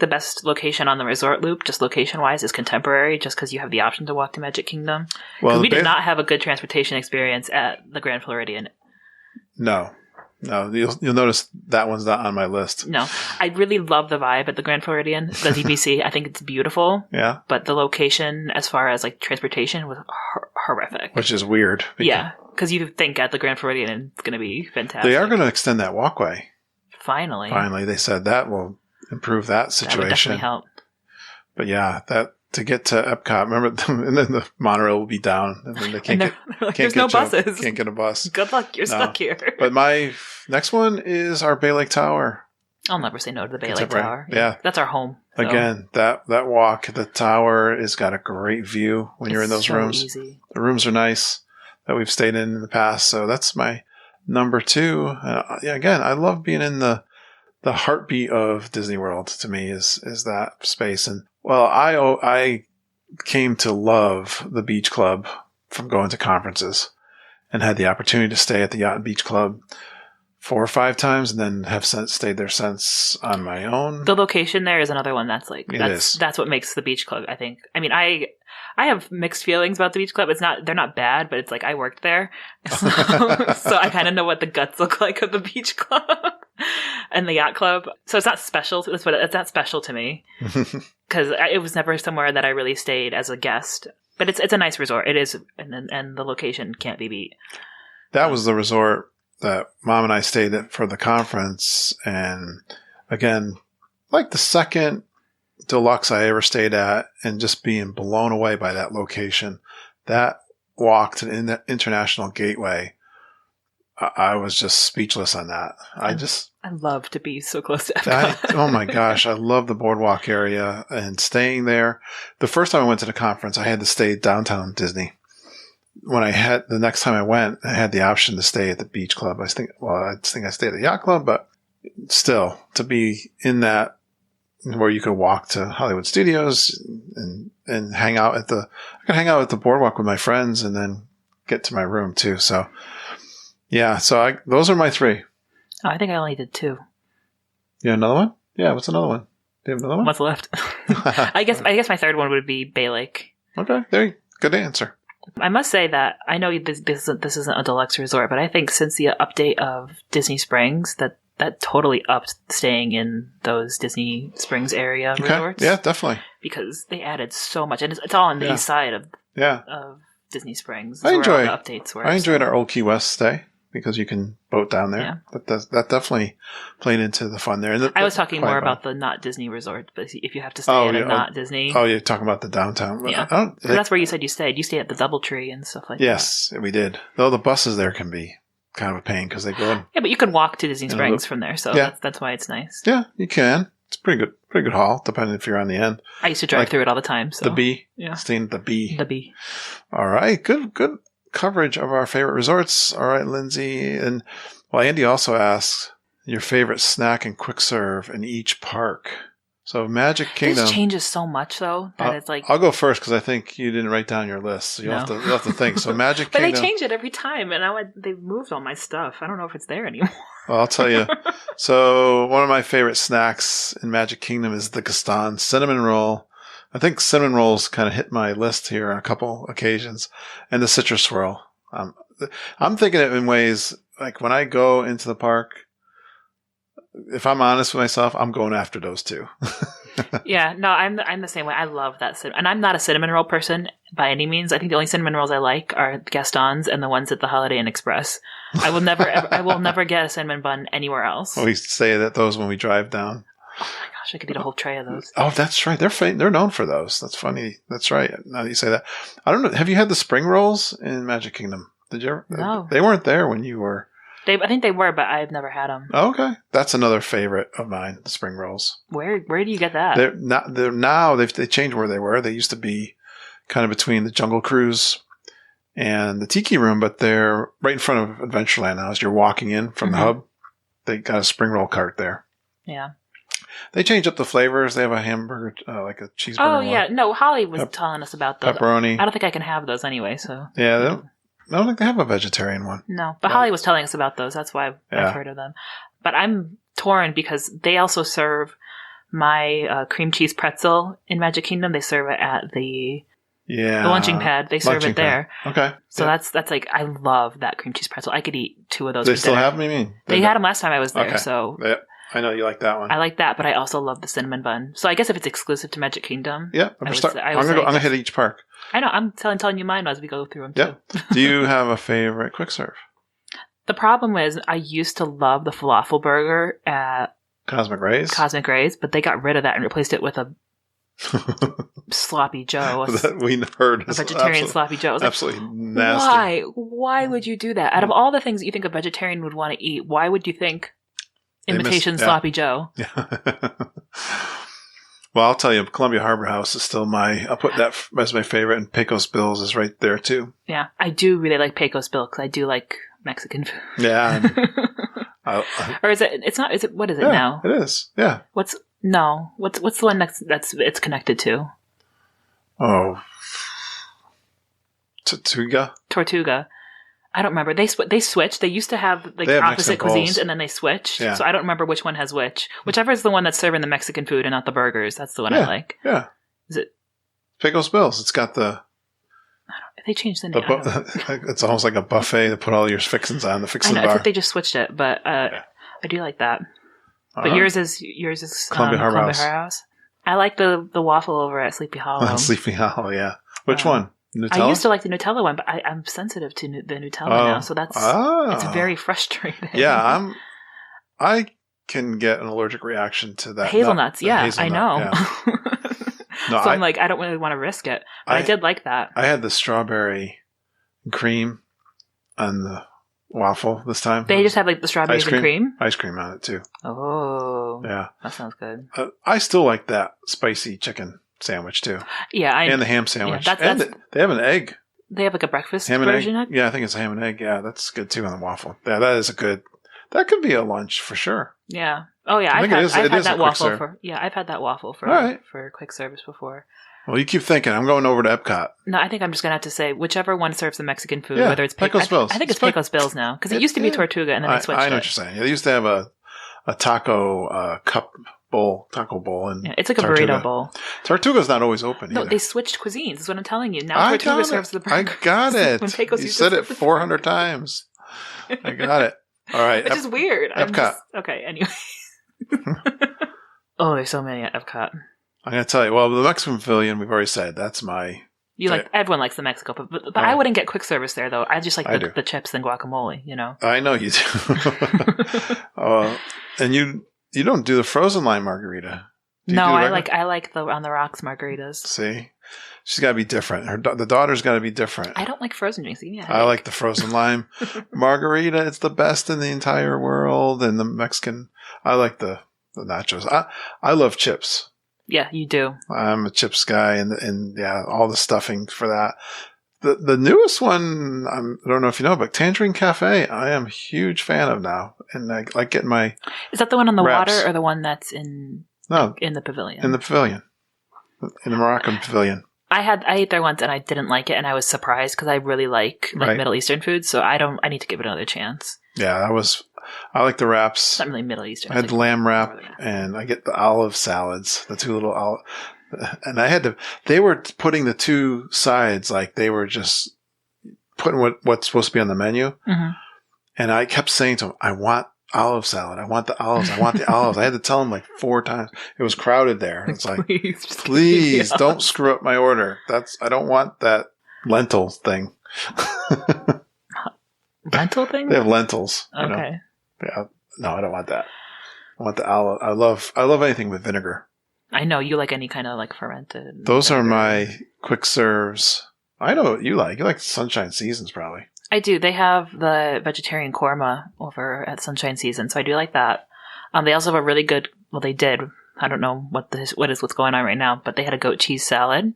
best location on the resort loop, just location-wise, is Contemporary, just because you have the option to walk to Magic Kingdom. Well, we did not have a good transportation experience at the Grand Floridian. No. You'll notice that one's not on my list. No. I really love the vibe at the Grand Floridian, the DVC. I think it's beautiful. Yeah. But the location, as far as transportation, was horrific. Which is weird. Yeah. Because you think at the Grand Floridian it's going to be fantastic. They are going to extend that walkway. Finally. They said that will improve that situation. That would definitely help. But yeah, to get to Epcot, remember, and then the monorail will be down, and then they can't there's no buses. Can't get a bus. Good luck, you're stuck here. But my next one is our Bay Lake Tower. I'll never say no to the Bay Lake Tower. Yeah, that's our home. So. Again, that walk, the tower has got a great view when you're in those rooms. Easy. The rooms are nice that we've stayed in the past, so that's my number 2. Again, I love being in the heartbeat of Disney World. To me, is that space. And well, I came to love the Beach Club from going to conferences, and had the opportunity to stay at the Yacht and Beach Club 4 or 5 times, and then have stayed there since on my own. The location there is another one that's that's what makes the Beach Club, I think. I mean, I have mixed feelings about the Beach Club. They're not bad, but it's I worked there, so I kind of know what the guts look like of the Beach Club and the Yacht Club. So it's not special. It's not special to me because it was never somewhere that I really stayed as a guest. But it's a nice resort. It is, and the location can't be beat. That was the resort that Mom and I stayed at for the conference, and again, the second deluxe I ever stayed at, and just being blown away by that location. That walk to the International Gateway, I was just speechless on that. I love to be so close to Epcot. Oh my gosh, I love the boardwalk area and staying there. The first time I went to the conference, I had to stay downtown Disney. When the next time I went, I had the option to stay at the Beach Club. I think I stayed at the Yacht Club, but still, to be in that, where you could walk to Hollywood Studios and hang out I could hang out at the boardwalk with my friends and then get to my room too. So yeah, those are my 3. Oh, I think I only did 2. You have another one? Yeah, what's another one? Do you have another one? What's left? I guess my third one would be Bay Lake. Okay, there you go. Good answer. I must say that I know this isn't a deluxe resort, but I think since the update of Disney Springs, that totally upped staying in those Disney Springs area resorts. Yeah, definitely. Because they added so much, and it's all on the east side of Disney Springs. I enjoyed the updates were. I enjoyed our old Key West stay because you can boat down there. Yeah. That definitely played into the fun there. And I was talking more about the not Disney resort, but if you have to stay at a not Disney. Oh, you're talking about the downtown. Yeah. That's where you said you stayed. You stayed at the DoubleTree and stuff like that. Yes, we did. Though the buses there can be kind of a pain because they go in. Yeah, but you can walk to Disney Springs from there, so that's why it's nice. Yeah, you can. It's pretty good haul, depending if you're on the end. I used to drive through it all the time. So. The B? Yeah. Staying at the B. The B. All right, good coverage of our favorite resorts. All right, Lindsay. And Andy also asks your favorite snack and quick serve in each park. So Magic Kingdom. This changes so much, though, that it's like... I'll go first because I think you didn't write down your list. So you'll have to think. So Magic But Kingdom... they change it every time, and they've moved all my stuff. I don't know if it's there anymore. Well, I'll tell you. So one of my favorite snacks in Magic Kingdom is the Gaston cinnamon roll. I think cinnamon rolls kind of hit my list here on a couple occasions. And the citrus swirl. I'm thinking it in ways like when I go into the park, if I'm honest with myself, I'm going after those two. Yeah, no, I'm the same way. I love that cinnamon. And I'm not a cinnamon roll person by any means. I think the only cinnamon rolls I like are Gaston's and the ones at the Holiday Inn Express. I will never get a cinnamon bun anywhere else. We say that those when we drive down. Oh my gosh, I could eat a whole tray of those. Oh, that's right. They're known for those. That's funny. That's right. Now that you say that. I don't know. Have you had the spring rolls in Magic Kingdom? Did you ever? No. They weren't there when you were. I think they were, but I've never had them. Oh, okay. That's another favorite of mine, the spring rolls. Where do you get that? They changed where they were. They used to be kind of between the Jungle Cruise and the Tiki Room, but they're right in front of Adventureland now. As you're walking in from the hub, they got a spring roll cart there. Yeah. They change up the flavors. They have a hamburger, like a cheeseburger. Oh, yeah. No, Holly was telling us about those. Pepperoni. I don't think I can have those anyway, so. Yeah, I don't think they have a vegetarian one. No, but Holly was telling us about those. That's why I've heard of them. But I'm torn because they also serve my cream cheese pretzel in Magic Kingdom. They serve it at the lunching pad. They serve it there. Okay. So that's like, I love that cream cheese pretzel. I could eat 2 of those. They still have them, you mean? They had them last time I was there, so. Yeah. I know you like that one. I like that, but I also love the cinnamon bun. So I guess if it's exclusive to Magic Kingdom. Yeah. I'm going to hit each park. I know. I'm telling you mine as we go through them, too. Yeah. Do you have a favorite quick serve? The problem is I used to love the falafel burger at Cosmic Rays, but they got rid of that and replaced it with a sloppy Joe. We heard a vegetarian sloppy Joe. Absolutely nasty. Why would you do that? Out of all the things that you think a vegetarian would want to eat, why would you think imitation sloppy Joe? Yeah. Well, I'll tell you, Columbia Harbor House is still I'll put that as my favorite, and Pecos Bills is right there too. Yeah, I do really like Pecos Bill because I do like Mexican food. Yeah. Or is it? It's not. Is it? What is it now? It is. Yeah. What's the one that's it's connected to? Oh, Tortuga. I don't remember. They switched. They used to have opposite cuisines, and then they switched. Yeah. So I don't remember which one has which. Whichever is the one that's serving the Mexican food and not the burgers. That's the one I like. Yeah. Is it Pecos Bills? It's got the. They changed the name. It's almost like a buffet to put all your fixins on the fixin' bar. I think they just switched it, but I do like that. But yours is Columbia Harbor House. I like the waffle over at Sleepy Hollow. Sleepy Hollow, yeah. Which one? Nutella? I used to like the Nutella one, but I'm sensitive to the Nutella now, so it's very frustrating. Yeah, I can get an allergic reaction to that. Hazelnuts, I know. Yeah. No, so I'm like, I don't really want to risk it. But I did like that. I had the strawberry cream on the waffle this time. They just had like the strawberries and cream? Ice cream on it too. Oh. Yeah. That sounds good. I still like that spicy chicken sandwich too. Yeah. And the ham sandwich. Yeah, and they have an egg. They have like a breakfast ham version and of egg? Yeah, I think it's a ham and egg. Yeah, that's good too on the waffle. Yeah, that could be a lunch for sure. Yeah. Oh yeah, I've had that waffle for quick service before. Well, you keep thinking. I'm going over to Epcot. No, I think I'm just going to have to say whichever one serves the Mexican food, Yeah, whether it's Pecos Bills. I think it's Pecos Bills now, because it used to be Tortuga, and then they switched I know it. what you're saying. They used to have a taco taco bowl. And it's like a burrito bowl. Tortuga's not always open No, either. they switched cuisines. That's what I'm telling you. Now Tortuga serves the burger. I got it. When Pecos You said it 400 times. I got it. All right. Which is weird. Epcot. Okay, anyway. Oh, there's so many at Epcot. I'm going to tell you. Well, the Mexican Pavilion, we've already said, that's my... Everyone likes the Mexico, but I wouldn't get quick service there, though. I just like the chips and guacamole, you know? I know you do. And you don't do the frozen lime margarita. No, I like the on the rocks margaritas. See? She's got to be different. The daughter's got to be different. I don't like frozen drinks. I like the frozen lime margarita. It's the best in the entire world. And the Mexican, I like the nachos. I love chips. Yeah, you do. I'm a chips guy, and yeah, all the stuffing for that. The newest one, I don't know if you know, but Tangerine Cafe, I am a huge fan of now, and I like getting my. Is that the one on the wraps. water or the one that's in the pavilion? In the pavilion, in the Moroccan pavilion. I ate there once and I didn't like it, and I was surprised because I really like Middle Eastern food, so I need to give it another chance. Yeah, I like the wraps. It's not really Middle Eastern. I had the lamb wrap, and I get the olive salads, the two little olive. And they were putting the two sides, like they were just putting what's supposed to be on the menu. Mm-hmm. And I kept saying to them, I want olive salad. I want the olives. I want the olives. I had to tell them like 4 times. It was crowded there. It's like, please don't screw up my order. I don't want that lentil thing. Lentil thing? They have lentils. Okay. You know? Yeah. No, I don't want that. I want the olive. I love anything with vinegar. I know you like any kind of like fermented. Those vinegar. are my quick serves. I know what you like. You like Sunshine Seasons, probably. I do. They have the vegetarian korma over at Sunshine Season, so I do like that. They also have a really good. Well, they did. I don't know what's going on right now, but they had a goat cheese salad.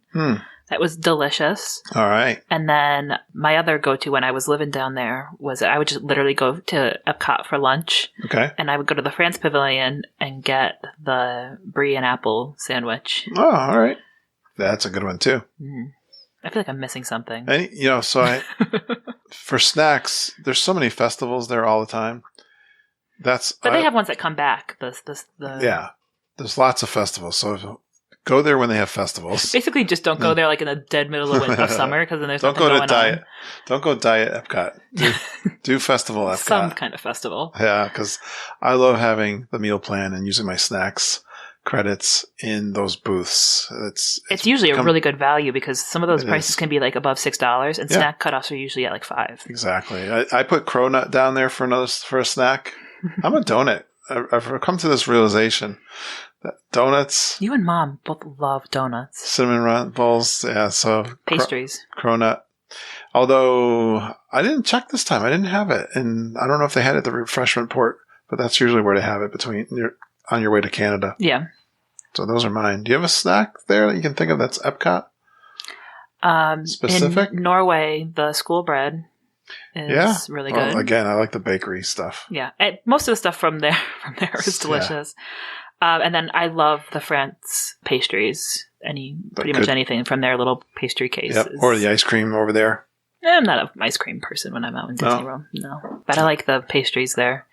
That was delicious. All right. And then my other go-to when I was living down there was I would just literally go to Epcot for lunch. Okay. And I would go to the France Pavilion and get the brie and apple sandwich. Oh, all right. That's a good one too. I feel like I'm missing something. And, for snacks, there's so many festivals there all the time. But they have ones that come back. Yeah. There's lots of festivals. So go there when they have festivals. Basically, just don't go there like in the dead middle of summer because then there's nothing going on. Don't go diet Epcot. Do festival Epcot. Some kind of festival. Yeah, because I love having the meal plan and using my snacks credits in those booths. It's usually a really good value because some of those prices can be like above $6, and snack cutoffs are usually at like $5. Exactly. I put cronut down there for a snack. I'm a donut. I've come to this realization. Donuts. You and Mom both love donuts. Cinnamon rolls. Yeah, so. Pastries. Cronut. Although, I didn't check this time. I didn't have it. And I don't know if they had it at the refreshment port, but that's usually where they have it on your way to Canada. Yeah. So those are mine. Do you have a snack there that you can think of that's Epcot? Specific? In Norway, the school bread is really good. Well, again, I like the bakery stuff. Yeah. And most of the stuff from there is delicious. Yeah. And then I love the France pastries. Pretty much anything from their little pastry case. Yep. Or the ice cream over there. I'm not an ice cream person when I'm out in Disney World. No. But I like the pastries there.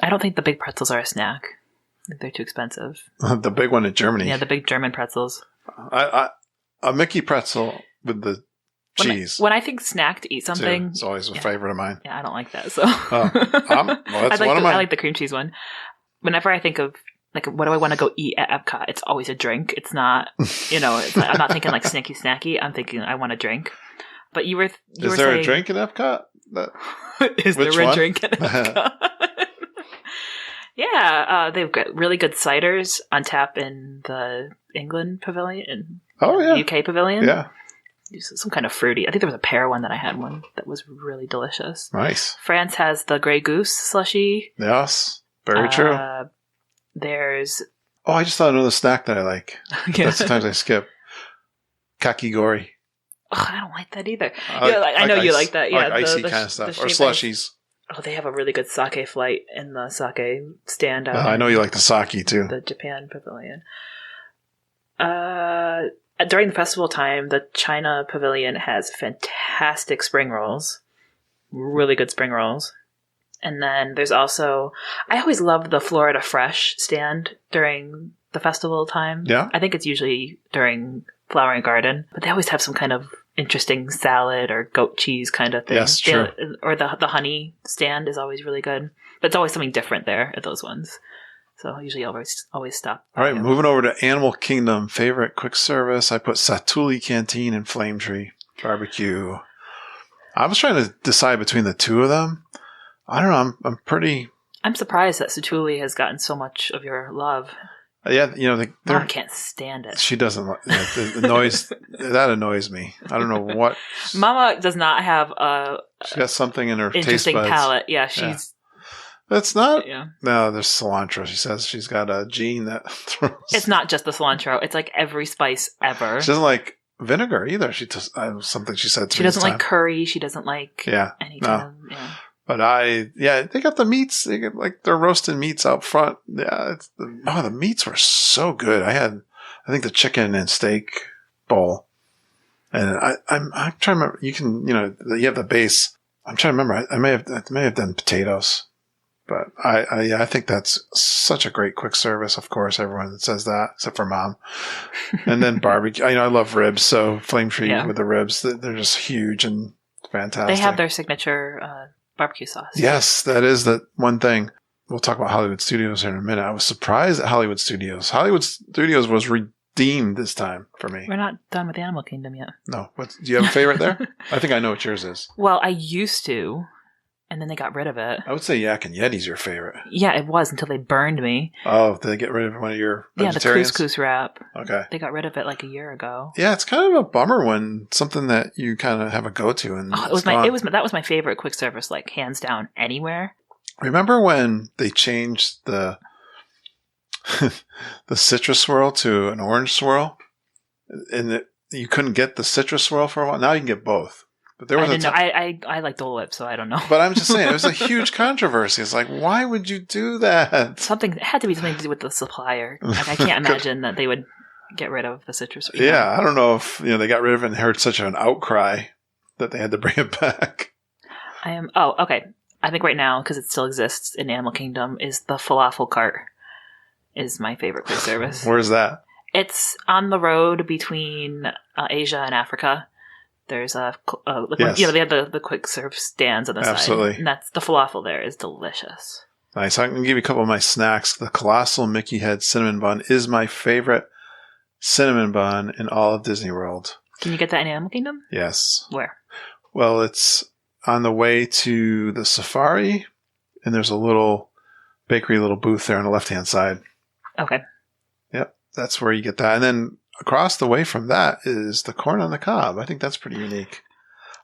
I don't think the big pretzels are a snack. I think they're too expensive. The big one in Germany. Yeah, the big German pretzels. A Mickey pretzel with the cheese. When I think snack to eat something. It's always a favorite of mine. Yeah, I don't like that. So that's one of mine. I like the cream cheese one. Whenever I think of like, what do I want to go eat at Epcot? It's always a drink. It's not, I'm not thinking like snacky. I'm thinking I want a drink. But you were Is there a drink at Epcot? Is there a drink at Epcot? Yeah, they've got really good ciders on tap in the England pavilion, UK pavilion. Yeah. Some kind of fruity. I think there was a pear one that I had one that was really delicious. Nice. France has the Grey Goose slushy. Yes, very true. There's... Oh, I just thought of another snack that I like. That's sometimes I skip. Kakigori. Oh, I don't like that either. I know you like that. Yeah, like icy kind of stuff. Or slushies. Oh, they have a really good sake flight in the sake stand out. I know you like the sake too. The Japan pavilion. during the festival time, the China Pavilion has fantastic spring rolls. Really good spring rolls. And then there's also, I always love the Florida Fresh stand during the festival time. Yeah. I think it's usually during Flower and Garden, but they always have some kind of interesting salad or goat cheese kind of thing. Yes, true. Or the honey stand is always really good. But it's always something different there at those ones. So I usually always stop. All right, moving over to Animal Kingdom. Favorite quick service. I put Satuli Canteen and Flame Tree Barbecue. I was trying to decide between the two of them. I don't know. I'm surprised that Satuli has gotten so much of your love. Yeah, Mom can't stand it. She doesn't like the noise. That annoys me. I don't know what. Mama does not have a. She's got something in her interesting taste buds. palate. Yeah, she's. Yeah. That's not. Yeah. No, there's cilantro. She says she's got a gene that throws. It's not just the cilantro. It's like every spice ever. She doesn't like vinegar either. She just something she said to me. She doesn't like curry. She doesn't like any kind of. Yeah. But they got the meats. They got like their roasted meats out front. Yeah, the meats were so good. I think the chicken and steak bowl, and I'm trying to remember. You have the base. I'm trying to remember. I may have done potatoes, but I think that's such a great quick service. Of course, everyone says that except for Mom. And then barbecue. I love ribs, so Flame Tree with the ribs. They're just huge and fantastic. They have their signature. Barbecue sauce. Yes, that is the one thing. We'll talk about Hollywood Studios here in a minute. I was surprised at Hollywood Studios. Hollywood Studios was redeemed this time for me. We're not done with Animal Kingdom yet. No. Do you have a favorite there? I think I know what yours is. Well, I used to, and then they got rid of it. I would say Yak and Yeti's your favorite. Yeah, it was until they burned me. Oh, did they get rid of one of your vegetarians? Yeah, the couscous wrap. Okay. They got rid of it like a year ago. Yeah, it's kind of a bummer when something that you kind of have a go-to and that was my favorite quick service, like hands down anywhere. Remember when they changed the the citrus swirl to an orange swirl? And you couldn't get the citrus swirl for a while. Now you can get both. But there was I like Dole Whip, so I don't know. But I'm just saying, it was a huge controversy. It's like, why would you do that? It had to be something to do with the supplier. Like, I can't imagine that they would get rid of the citrus. Yeah, I don't know if they got rid of it and heard such an outcry that they had to bring it back. Okay. I think right now, because it still exists in Animal Kingdom, is the falafel cart is my favorite quick service. Where's that? It's on the road between Asia and Africa. There's they have the quick serve stands on the Absolutely. side. And that's the falafel there is delicious. Nice. I can give you a couple of my snacks. The Colossal Mickey Head Cinnamon Bun is my favorite cinnamon bun in all of Disney World. Can you get that in Animal Kingdom? Yes. Where? Well, it's on the way to the safari, and there's a little bakery, little booth there on the left-hand side. Okay. Yep. That's where you get that. And then across the way from that is the corn on the cob. I think that's pretty unique.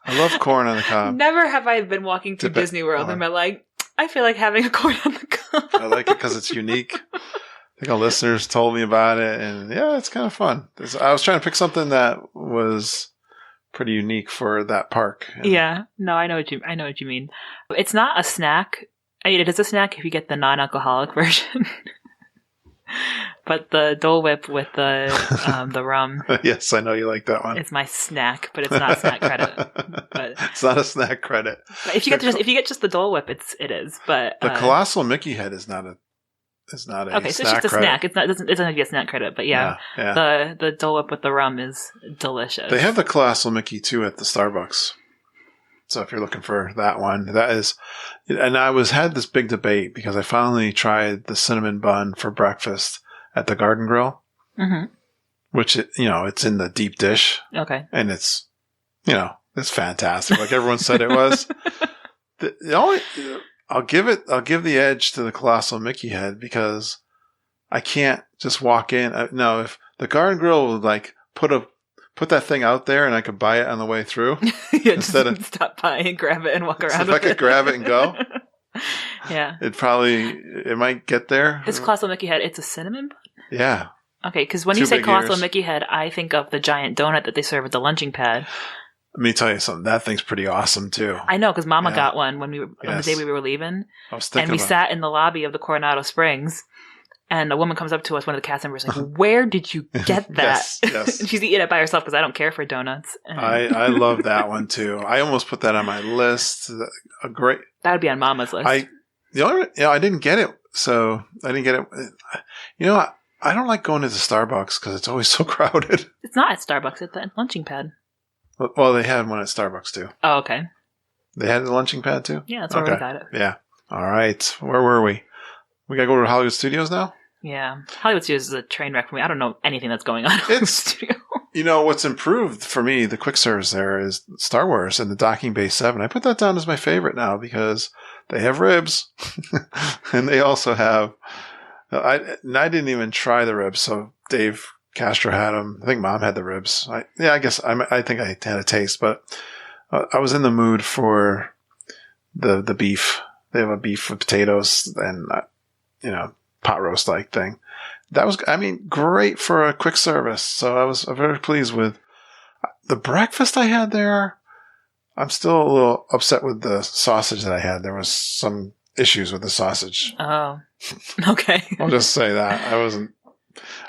I love corn on the cob. Never have I been walking through Disney World and been like, I feel like having a corn on the cob. I like it because it's unique. I think our listeners told me about it, and yeah, it's kind of fun. I was trying to pick something that was pretty unique for that park. Yeah. No, I know what you mean. It's not a snack. I mean, it is a snack if you get the non-alcoholic version. But the Dole Whip with the rum. Yes, I know you like that one. It's my snack, but it's not snack credit. But it's not a snack credit. But if you get just the Dole Whip, it is. But the Colossal Mickey Head is not a snack so it's just a credit. snack. It doesn't have to be a snack credit, but yeah. The Dole Whip with the rum is delicious. They have the Colossal Mickey too at the Starbucks. So if you're looking for that one, that is, and I had this big debate because I finally tried the cinnamon bun for breakfast at the Garden Grill, which it's in the deep dish. Okay, and it's fantastic. Like everyone said it was. I'll give the edge to the Colossal Mickey Head because I can't just walk in. No, if the Garden Grill would like put that thing out there and I could buy it on the way through. Instead of stop by and grab it and walk around. If I could grab it and go. Yeah. It might get there. This Colossal Mickey Head, it's a cinnamon bun? Yeah. Okay, because when you say Colossal Mickey Head, I think of the giant donut that they serve at the lunching pad. Let me tell you something. That thing's pretty awesome too. I know, because Mama got one on the day we were leaving. I was thinking and we sat in the lobby of the Coronado Springs. And a woman comes up to us, one of the cast members, like, where did you get that? Yes. And she's eating it by herself because I don't care for donuts. And I love that one too. I almost put that on my list. A great. that would be on Mama's list. I didn't get it, so I didn't get it. I don't like going into Starbucks because it's always so crowded. It's not at Starbucks. It's at Lunching Pad. Well, they had one at Starbucks too. Oh, okay. They had the Lunching Pad too? Yeah, that's where we got it. Yeah. All right. Where were we? We got to go to Hollywood Studios now? Yeah. Hollywood Studios is a train wreck for me. I don't know anything that's going on in Hollywood Studios. What's improved for me, the quick service there, is Star Wars and the Docking Bay 7. I put that down as my favorite now because they have ribs. And they also have... I didn't even try the ribs, so Dave Castro had them. I think Mom had the ribs. I think I had a taste, but I was in the mood for the beef. They have a beef with potatoes and, pot roast like thing. That was, great for a quick service. So I was very pleased with the breakfast I had there. I'm still a little upset with the sausage that I had. There was some issues with the sausage. Oh, okay. I'll just say that.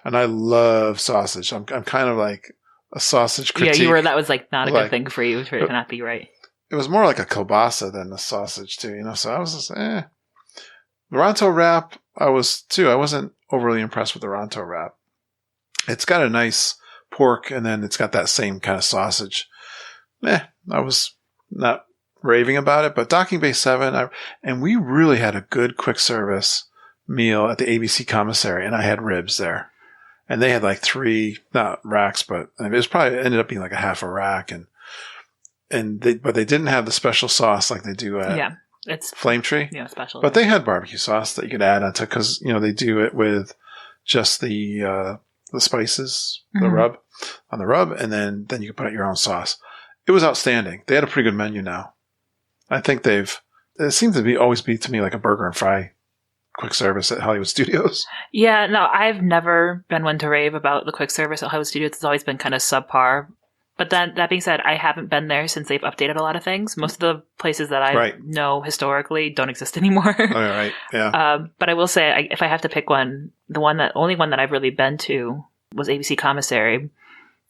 And I love sausage. I'm kind of like a sausage critique. Yeah, that was like not a good thing for you to not be right. It was more like a kielbasa than a sausage too, so I was just, The Ronto wrap, I was too. I wasn't overly impressed with the Ronto wrap. It's got a nice pork and then it's got that same kind of sausage. I was not raving about it, but Docking Bay 7, and we really had a good quick service meal at the ABC commissary, and I had ribs there. And they had like 3, not racks, but it was probably ended up being like a half a rack, but they didn't have the special sauce like they do at it's Flame Tree. Yeah, special. But they had barbecue sauce that you could add onto because they do it with just the spices, the rub on the rub, and then you can put out your own sauce. It was outstanding. They had a pretty good menu now. I think it seems to always be to me like a burger and fry quick service at Hollywood Studios. Yeah, no, I've never been one to rave about the quick service at Hollywood Studios. It's always been kind of subpar. But that being said, I haven't been there since they've updated a lot of things. Most of the places that I know historically don't exist anymore. All right, yeah. But I will say, if I have to pick one, only one that I've really been to was ABC Commissary.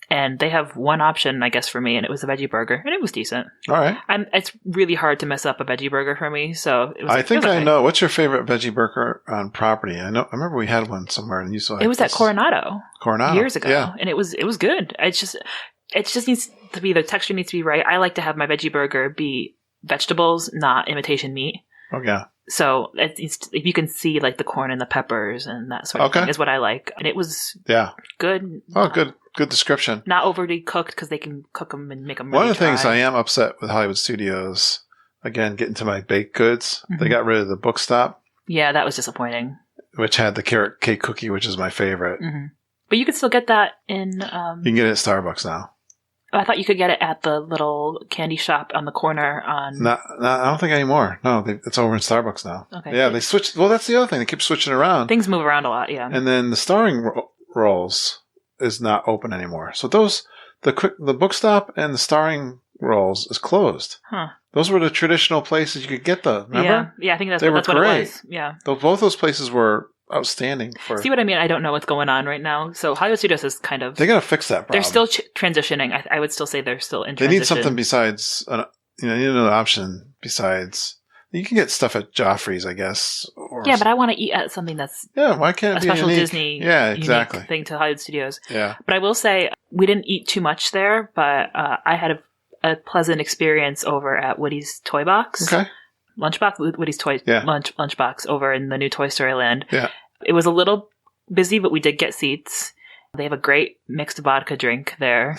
And they have one option, I guess, for me, and it was a veggie burger, and it was decent. All right. It's really hard to mess up a veggie burger for me, so it was. I know. What's your favorite veggie burger on property? I remember we had one somewhere, and you saw it was at Coronado years ago, yeah. And it was good. It just needs to be, the texture needs to be right. I like to have my veggie burger be vegetables, not imitation meat. Oh yeah. So if you can see like the corn and the peppers and that sort of thing is what I like, and it was good. Oh, good description. Not overly cooked because they can cook them and make them. One really of the things dry. I am upset with Hollywood Studios, again, getting to my baked goods, they got rid of the book stop. Yeah, that was disappointing. Which had the carrot cake cookie, which is my favorite. Mm-hmm. But you could still get that in. You can get it at Starbucks now. I thought you could get it at the little candy shop on the corner on... No, I don't think anymore. No, it's over in Starbucks now. Okay. Yeah, they switched... Well, that's the other thing. They keep switching around. Things move around a lot, yeah. And then the starring rolls is not open anymore. So the book stop and the starring rolls is closed. Huh. Those were the traditional places you could get remember? Yeah, I think that's what it was. Yeah. Both those places were outstanding for... See what I mean? I don't know what's going on right now. So Hollywood Studios is kind of... They got to fix that problem. They're still transitioning. I would still say they're still in transition. They need something besides... you need another option besides... You can get stuff at Joffrey's, I guess. Yeah, but I want to eat at something that's... Yeah, why can't it be special unique? Disney exactly. thing to Hollywood Studios. Yeah. But I will say, we didn't eat too much there, but I had a pleasant experience over at Woody's Toy Box. Okay. Lunchbox, Woody's Toy Lunchbox over in the new Toy Story Land. Yeah. It was a little busy, but we did get seats. They have a great mixed vodka drink there.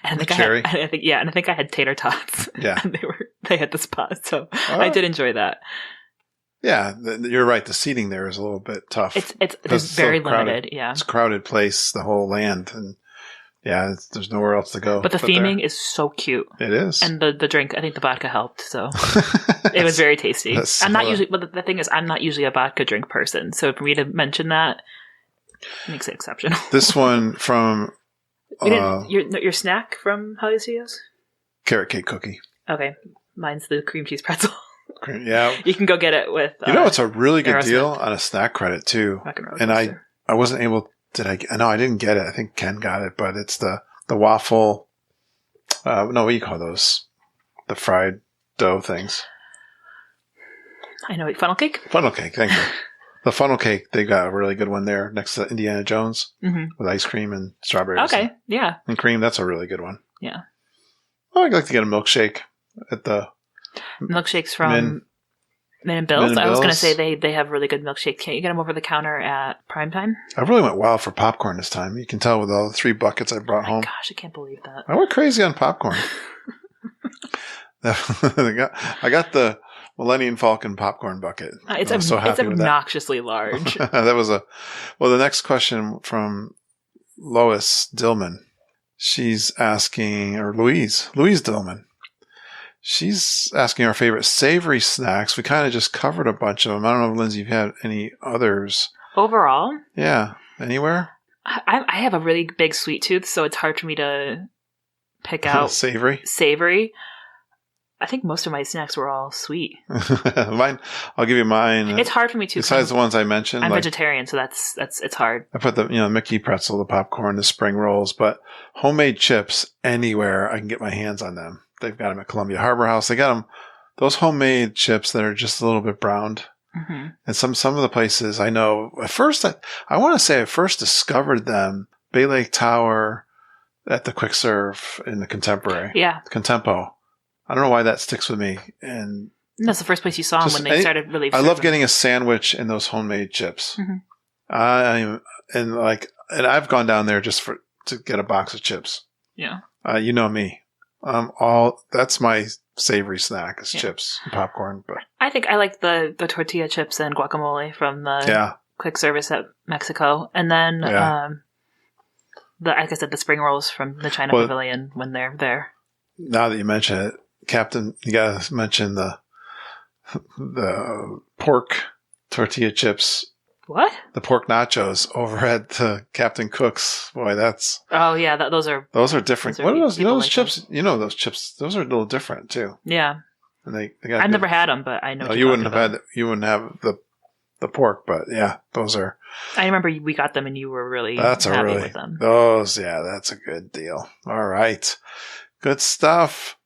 And I think I had tater tots. Yeah. And they had the spot, so I did enjoy that. Yeah, you're right. The seating there is a little bit tough. It's very limited. Yeah. It's a crowded place, the whole land, and there's nowhere else to go. But the theming is so cute. It is. And the drink, I think the vodka helped, so it was very tasty. I'm not usually, but the thing is, I'm not usually a vodka drink person, so for me to mention that makes it exceptional. This one from your snack from Hollywood Studios? Carrot cake cookie. Okay, mine's the cream cheese pretzel. Yeah. You can go get it with. It's a really good Aerosmith. deal on a snack credit too. And I wasn't able. No, I didn't get it. I think Ken got it, but it's the waffle. No, what do you call those? The fried dough things. I know. Funnel cake? Funnel cake. Thank you. The funnel cake, they got a really good one there next to Indiana Jones with ice cream and strawberries. Okay. Yeah. And cream. That's a really good one. Yeah. Well, I'd like to get a milkshake at the milkshakes from Min and Bill's. I was going to say they have really good milkshake. Can't you get them over the counter at primetime? I really went wild for popcorn this time. You can tell with all the 3 buckets I brought home. Gosh, I can't believe that. I went crazy on popcorn. I got the Millennium Falcon popcorn bucket. It's obnoxiously large. That was the next question from Lois Dillman. She's asking, or Louise Dillman. She's asking our favorite savory snacks. We kind of just covered a bunch of them. I don't know if Lindsay, you've had any others. Overall? Yeah. Anywhere? I have a really big sweet tooth, so it's hard for me to pick out savory. I think most of my snacks were all sweet. Mine, I'll give you mine. It's hard for me to. Besides the ones I mentioned, I'm vegetarian, so it's hard. I put the Mickey pretzel, the popcorn, the spring rolls, but homemade chips anywhere I can get my hands on them. They've got them at Columbia Harbor House. They got them those homemade chips that are just a little bit browned. Mm-hmm. And some of the places I know. At first, I want to say I first discovered them Bay Lake Tower at the Quick Serve in the Contemporary. Yeah, Contempo. I don't know why that sticks with me. And that's the first place you saw them when they started really. I love getting a sandwich and those homemade chips. Mm-hmm. And I've gone down there just to get a box of chips. Yeah. You know me. That's my savory snack is chips and popcorn. But I think I like the tortilla chips and guacamole from the quick service at Mexico, and then like I said, the spring rolls from the China Pavilion when they're there. Now that you mention it, Captain, you gotta mention the pork tortilla chips. What? The pork nachos over at Captain Cook's. Boy, that's... Oh, yeah, those are different. What are those? You know those chips? Those. You know those chips. Those are a little different, too. Yeah. And I've never had them, but I know you wouldn't have the pork, but yeah, those are... I remember we got them and you were really happy with them. That's a good deal. All right. Good stuff.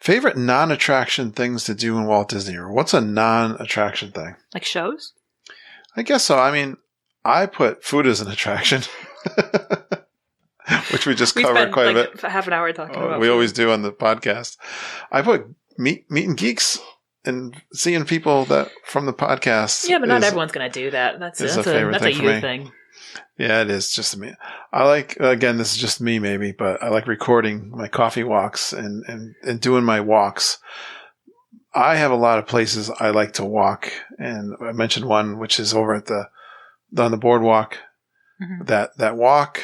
Favorite non-attraction things to do in Walt Disney World? What's a non-attraction thing? Like shows? I guess so. I mean, I put food as an attraction, which we just covered quite a bit. Half an hour talking about. We always do on the podcast. I put meeting geeks and seeing people that from the podcast. Yeah, but not everyone's going to do that. That's a you thing. Yeah, it is just me. I like, again, this is just me maybe, but I like recording my coffee walks and doing my walks. I have a lot of places I like to walk, and I mentioned one which is over at on the boardwalk. Mm-hmm. That walk,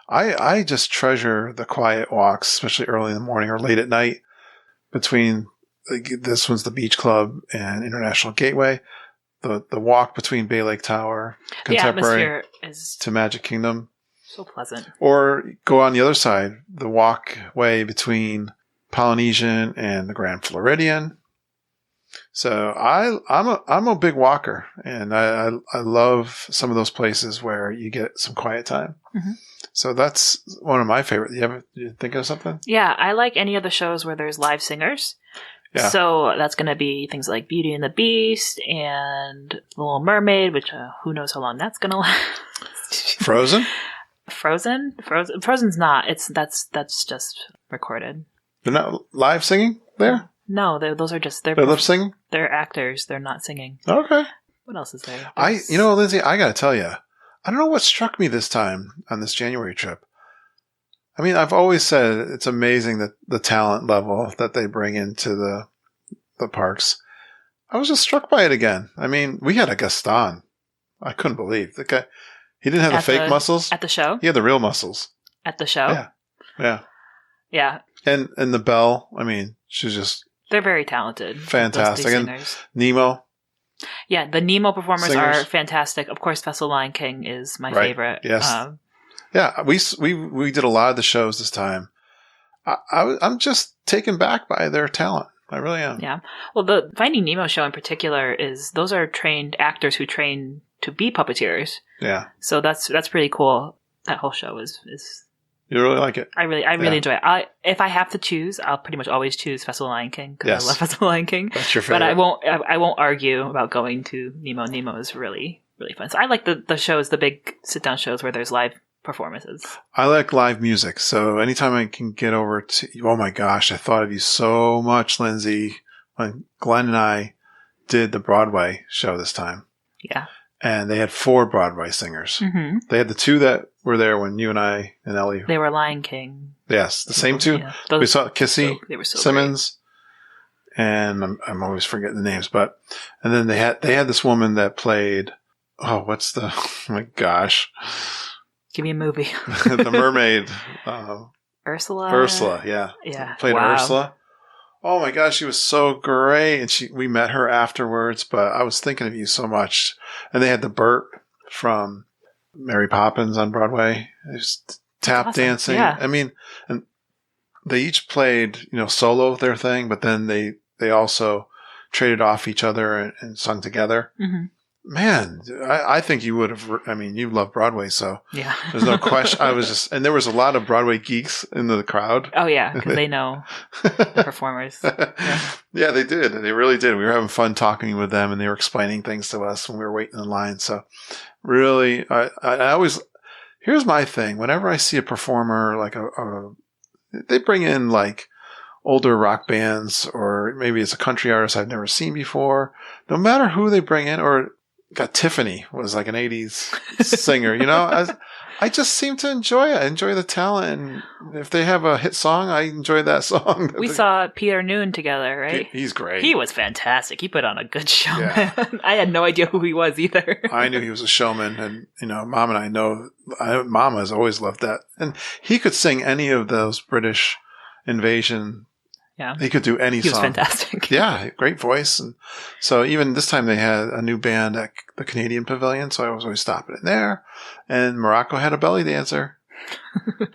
I just treasure the quiet walks, especially early in the morning or late at night. Between this one's the Beach Club and International Gateway, the walk between Bay Lake Tower, Contemporary to Magic Kingdom, so pleasant. Or go on the other side, the walkway between Polynesian and the Grand Floridian. So I'm a big walker, and I love some of those places where you get some quiet time. Mm-hmm. So that's one of my favorite. You think of something? Yeah, I like any of the shows where there's live singers. Yeah. So that's going to be things like Beauty and the Beast and The Little Mermaid, which who knows how long that's going to last. Frozen? Frozen's not. That's just recorded. They're not live singing there? No, those are just... They're lip singing? They're actors. They're not singing. Okay. What else is there? Lindsay, I got to tell you, I don't know what struck me this time on this January trip. I mean, I've always said it's amazing that the talent level that they bring into the parks. I was just struck by it again. I mean, we had a Gaston. I couldn't believe the guy. He didn't have the fake muscles at the show. He had the real muscles at the show. Yeah. And the Belle. I mean, she's just. They're very talented. Fantastic. And Nemo. Yeah, the Nemo performers are fantastic. Of course, Vessel Lion King is my favorite. Yes. Yeah, we did a lot of the shows this time. I'm just taken back by their talent. I really am. Yeah. Well, the Finding Nemo show in particular those are trained actors who train to be puppeteers. Yeah. So that's pretty cool. That whole show is. You really like it? I really enjoy it. If I have to choose, I'll pretty much always choose Festival of the Lion King because I love Festival of the Lion King. That's your favorite. But I won't argue about going to Nemo. Nemo is really, really fun. So I like the shows, the big sit down shows where there's live performances. I like live music. So anytime I can get over to, oh my gosh, I thought of you so much, Lindsay, when Glenn and I did the Broadway show this time. Yeah. And they had 4 Broadway singers. Mm-hmm. They had the 2 that were there when you and I and Ellie. They were Lion King. Yes, the same 2. Yeah. We saw Kissy, they were so Simmons, great. And I'm always forgetting the names. And then they had this woman that played. Oh my gosh! Give me a movie. The mermaid. Ursula. Ursula, yeah. Yeah. Played Ursula. Oh my gosh, she was so great. And we met her afterwards, but I was thinking of you so much. And they had the Bert from Mary Poppins on Broadway. Just tap dancing. Yeah. I mean, and they each played, solo their thing, but then they also traded off each other and sung together. Mm-hmm. Man, I think you would have, you love Broadway, so yeah. There's no question. And there was a lot of Broadway geeks in the crowd. Oh yeah, because they know the performers. Yeah, they did. They really did. We were having fun talking with them, and they were explaining things to us when we were waiting in line. So really, I always, here's my thing. Whenever I see a performer, like they bring in like older rock bands, or maybe it's a country artist I've never seen before, no matter who they bring in, or got Tiffany was like an 80s singer, I just seem to enjoy it. I enjoy the talent. And if they have a hit song, I enjoy that song. We saw Peter Noon together, right? He's great. He was fantastic. He put on a good show. Yeah. I had no idea who he was either. I knew he was a showman. And, Mom and I know, Mama has always loved that. And he could sing any of those British Invasion. Yeah. He could do any song. He was fantastic. Yeah, great voice. And so even this time they had a new band at the Canadian Pavilion, so I was always stopping in there. And Morocco had a belly dancer.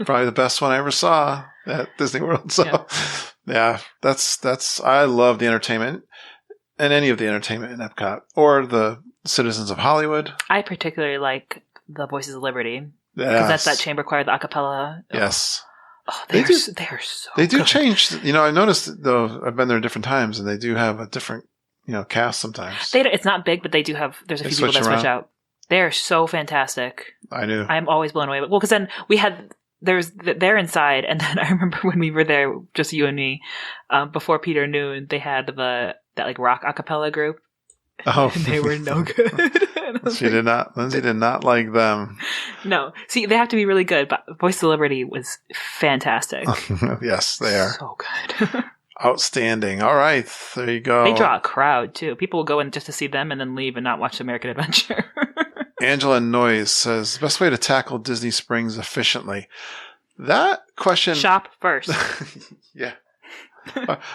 Probably the best one I ever saw at Disney World. So yeah, that's I love the entertainment and any of the entertainment in Epcot or the Citizens of Hollywood. I particularly like the Voices of Liberty. Because that's that chamber choir, the a cappella. Yes. Oh, they are so They do good. change. I noticed, though, I've been there different times, and they do have a different, cast sometimes. It's not big, but they do have, there's a few people that switch out. They're so fantastic. I knew. I'm always blown away. Well, because then they're inside, and then I remember when we were there, just you and me, before Peter Noon, they had that like rock a cappella group. Oh. And they were no good. Lindsay did not like them. No. See, they have to be really good, but Voice of Liberty was fantastic. Yes, they are. So good. Outstanding. All right. There you go. They draw a crowd, too. People will go in just to see them and then leave and not watch American Adventure. Angela Noyes says, best way to tackle Disney Springs efficiently. That question... Shop first. Yeah.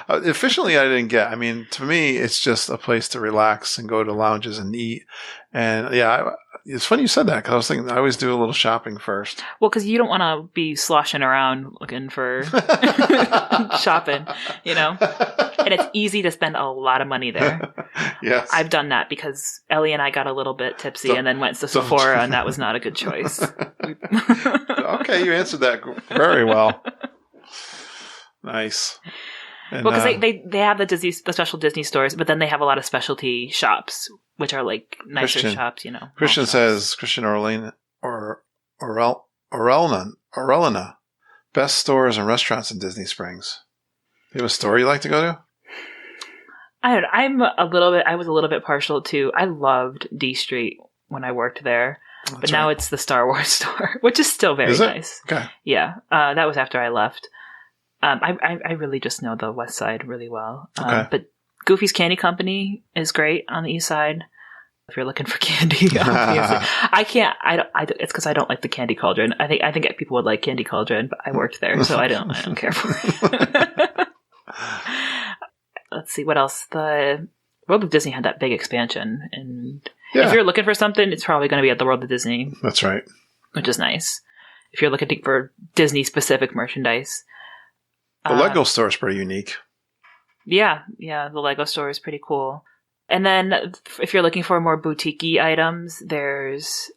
Efficiently, I didn't get. To me, it's just a place to relax and go to lounges and eat. And yeah, it's funny you said that because I was thinking I always do a little shopping first. Well, because you don't want to be sloshing around looking for shopping, And it's easy to spend a lot of money there. Yes. I've done that because Ellie and I got a little bit tipsy and then went to Sephora, and that was not a good choice. Okay, you answered that very well. Nice. And, well, because they have the special Disney stores, but then they have a lot of specialty shops, which are like nicer shops, Christian says, Christian Orellana, best stores and restaurants in Disney Springs. Do you have a store you like to go to? I was a little bit partial to, I loved D Street when I worked there, but now it's the Star Wars store, which is still very nice. Okay. Yeah. That was after I left. I really just know the West Side really well. Okay. But Goofy's Candy Company is great on the East Side. If you're looking for candy, obviously. It's because I don't like the Candy Cauldron. I think people would like Candy Cauldron, but I worked there, so I don't care for it. Let's see what else. The World of Disney had that big expansion, and if you're looking for something, it's probably going to be at the World of Disney. That's right. Which is nice. If you're looking for Disney specific merchandise. The Lego store is pretty unique. Yeah, the Lego store is pretty cool. And then if you're looking for more boutique-y items, there's...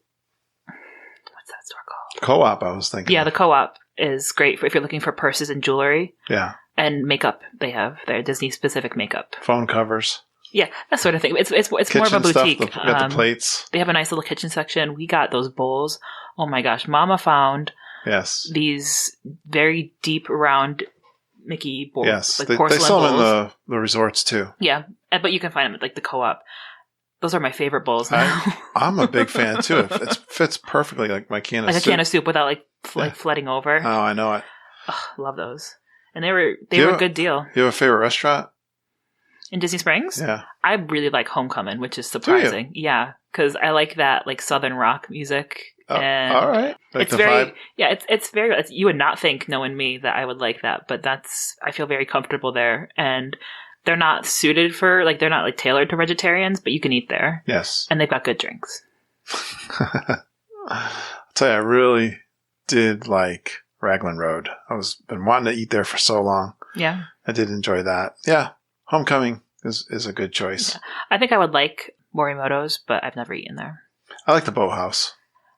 What's that store called? Co-op, I was thinking. Yeah, the Co-op is great if you're looking for purses and jewelry. Yeah. And makeup. They have their Disney-specific makeup. Phone covers. Yeah, that sort of thing. It's more of a boutique. Stuff, got the plates. They have a nice little kitchen section. We got those bowls. Oh my gosh, Mama found these very deep, round Mickey bowls. Yes, like they porcelain sell them bowls. in the resorts too. Yeah, but you can find them at like the Co-op. Those are my favorite bowls now. I'm a big fan too. It fits perfectly like my can of soup. Like a can of soup without like flooding over. Oh, I know it. Oh, love those. And they were a good deal. You have a favorite restaurant? In Disney Springs? Yeah. I really like Homecoming, which is surprising. Yeah, because I like that like Southern rock music. And all right. Like it's very vibe. Yeah, it's very you would not think, knowing me, that I would like that, but I feel very comfortable there. And they're not suited for they're not tailored to vegetarians, but you can eat there. Yes. And they've got good drinks. I'll tell you, I really did like Raglan Road. Been wanting to eat there for so long. Yeah. I did enjoy that. Yeah. Homecoming is a good choice. Yeah. I think I would like Morimoto's, but I've never eaten there. I like the Boathouse.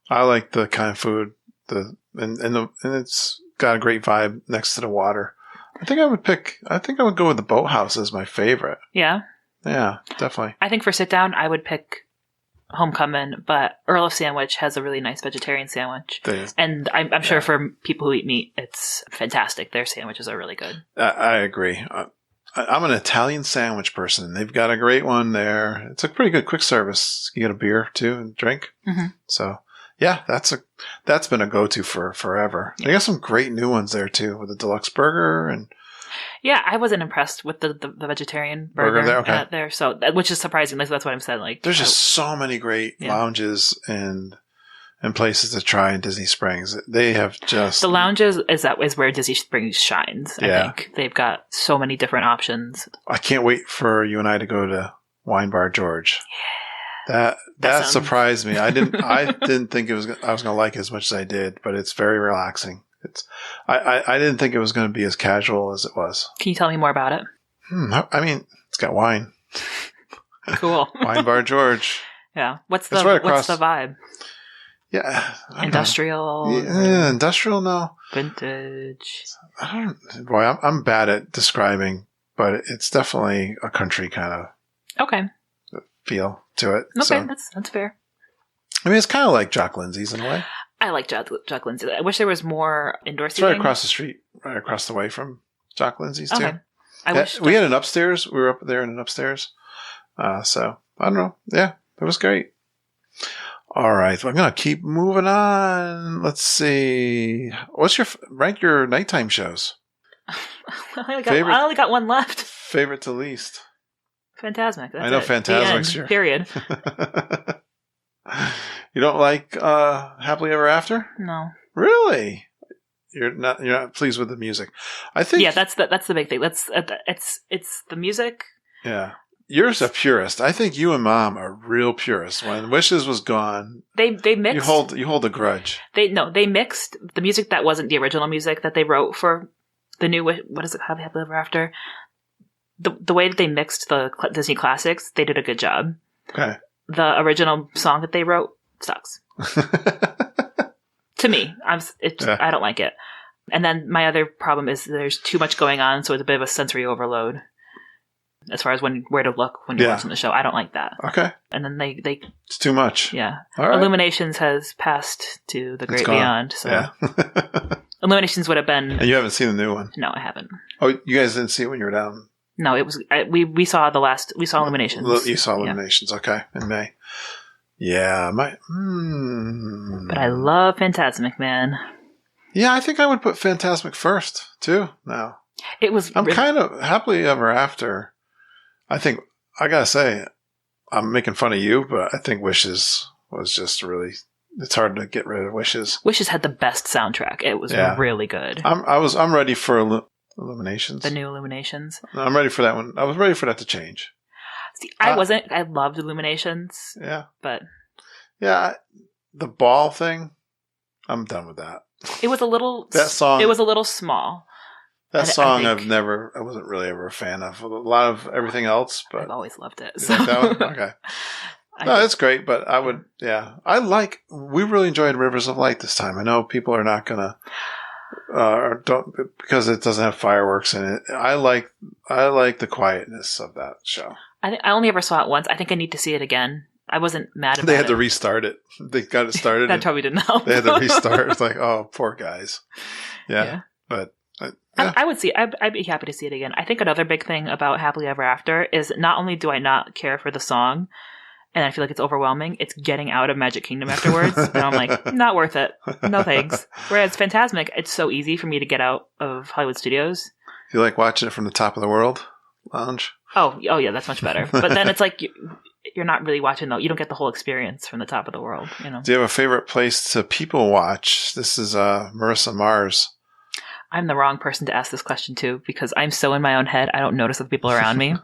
I like the kind of food and it's got a great vibe next to the water. I think I would go with the Boathouse as my favorite. Yeah. Yeah, definitely. I think for sit down I would pick Homecoming, but Earl of Sandwich has a really nice vegetarian sandwich. And I'm sure for people who eat meat, it's fantastic. Their sandwiches are really good. I agree. I'm an Italian sandwich person. They've got a great one there. It's a pretty good quick service. You get a beer too and drink. Mm-hmm. So yeah, that's been a go-to for forever. Yeah. They got some great new ones there too, with the deluxe burger and. Yeah, I wasn't impressed with the vegetarian burger there. Okay. There, so which is surprising. That's what I'm saying. Like, there's just so many great lounges and places to try in Disney Springs. They have just the lounges is where Disney Springs shines. I think they've got so many different options. I can't wait for you and I to go to Wine Bar George. Yeah, that surprised me. I didn't think I was going to like it as much as I did, but it's very relaxing. I didn't think it was going to be as casual as it was. Can you tell me more about it? I mean, it's got wine. Cool. Wine Bar George. Yeah. What's the vibe? Yeah. Industrial. Yeah, industrial. No. Vintage. I'm bad at describing, but it's definitely a country kind of feel to it. Okay, so, that's fair. I mean, it's kind of like Jock Lindsay's in a way. I like Jock Lindsay. I wish there was more indoor seating. It's right across the street, right across the way from Jock Lindsay's too. Okay. We had an upstairs. We were up there in an upstairs. So I don't know. Yeah, it was great. All right, so I'm gonna keep moving on. Let's see. What's rank your nighttime shows? I only got one left. Favorite to least. Fantasmic. That's I know Fantasmic's your period. You don't like Happily Ever After? No. Really? You're not pleased with the music. I think. Yeah, that's the big thing. It's the music. Yeah. You're a purist. I think you and Mom are real purists. When Wishes was gone, they mixed. You hold a grudge. They mixed the music that wasn't the original music that they wrote for the new. What is it? Happily Ever After. The way that they mixed the Disney classics, they did a good job. Okay. The original song that they wrote sucks. To me, I don't like it. And then my other problem is there's too much going on, so it's a bit of a sensory overload. As far as where to look when you're watching the show, I don't like that. Okay. And then they it's too much. Yeah. All right. Illuminations has passed to the great beyond. So yeah. Illuminations would have been. And you haven't seen the new one? No, I haven't. Oh, you guys didn't see it when you were down? No, it was. We saw Illuminations. You saw Illuminations, okay, in May. Yeah, But I love Fantasmic, man. Yeah, I think I would put Fantasmic first too. Now I'm kind of Happily Ever After. I think I gotta say, I'm making fun of you, but I think Wishes was just really. It's hard to get rid of Wishes. Wishes had the best soundtrack. It was really good. I'm ready for Illuminations. The new Illuminations. I'm ready for that one. I was ready for that to change. See, I wasn't. I loved Illuminations. Yeah. But. Yeah, the ball thing, I'm done with that. It was a little. That song. It was a little small. That song I wasn't really ever a fan of. A lot of everything else, but I've always loved it. you So. like that one? Okay. No, it's great, but I would, we really enjoyed Rivers of Light this time. I know people are not gonna, don't, because it doesn't have fireworks in it. I like the quietness of that show. I only ever saw it once. I think I need to see it again. I wasn't mad about it. They had to restart it. They got it started. That probably didn't help. They had to restart. It's like, oh, poor guys. Yeah. But I would see. I'd be happy to see it again. I think another big thing about Happily Ever After is not only do I not care for the song, and I feel like it's overwhelming, it's getting out of Magic Kingdom afterwards. And I'm like, not worth it. No thanks. Whereas Fantasmic, it's so easy for me to get out of Hollywood Studios. You like watching it from the Top of the World lounge? Oh yeah, that's much better. But then it's like you're not really watching though. You don't get the whole experience from the Top of the World. You know. Do you have a favorite place to people watch? This is Marissa Mars. I'm the wrong person to ask this question to because I'm so in my own head. I don't notice the people around me.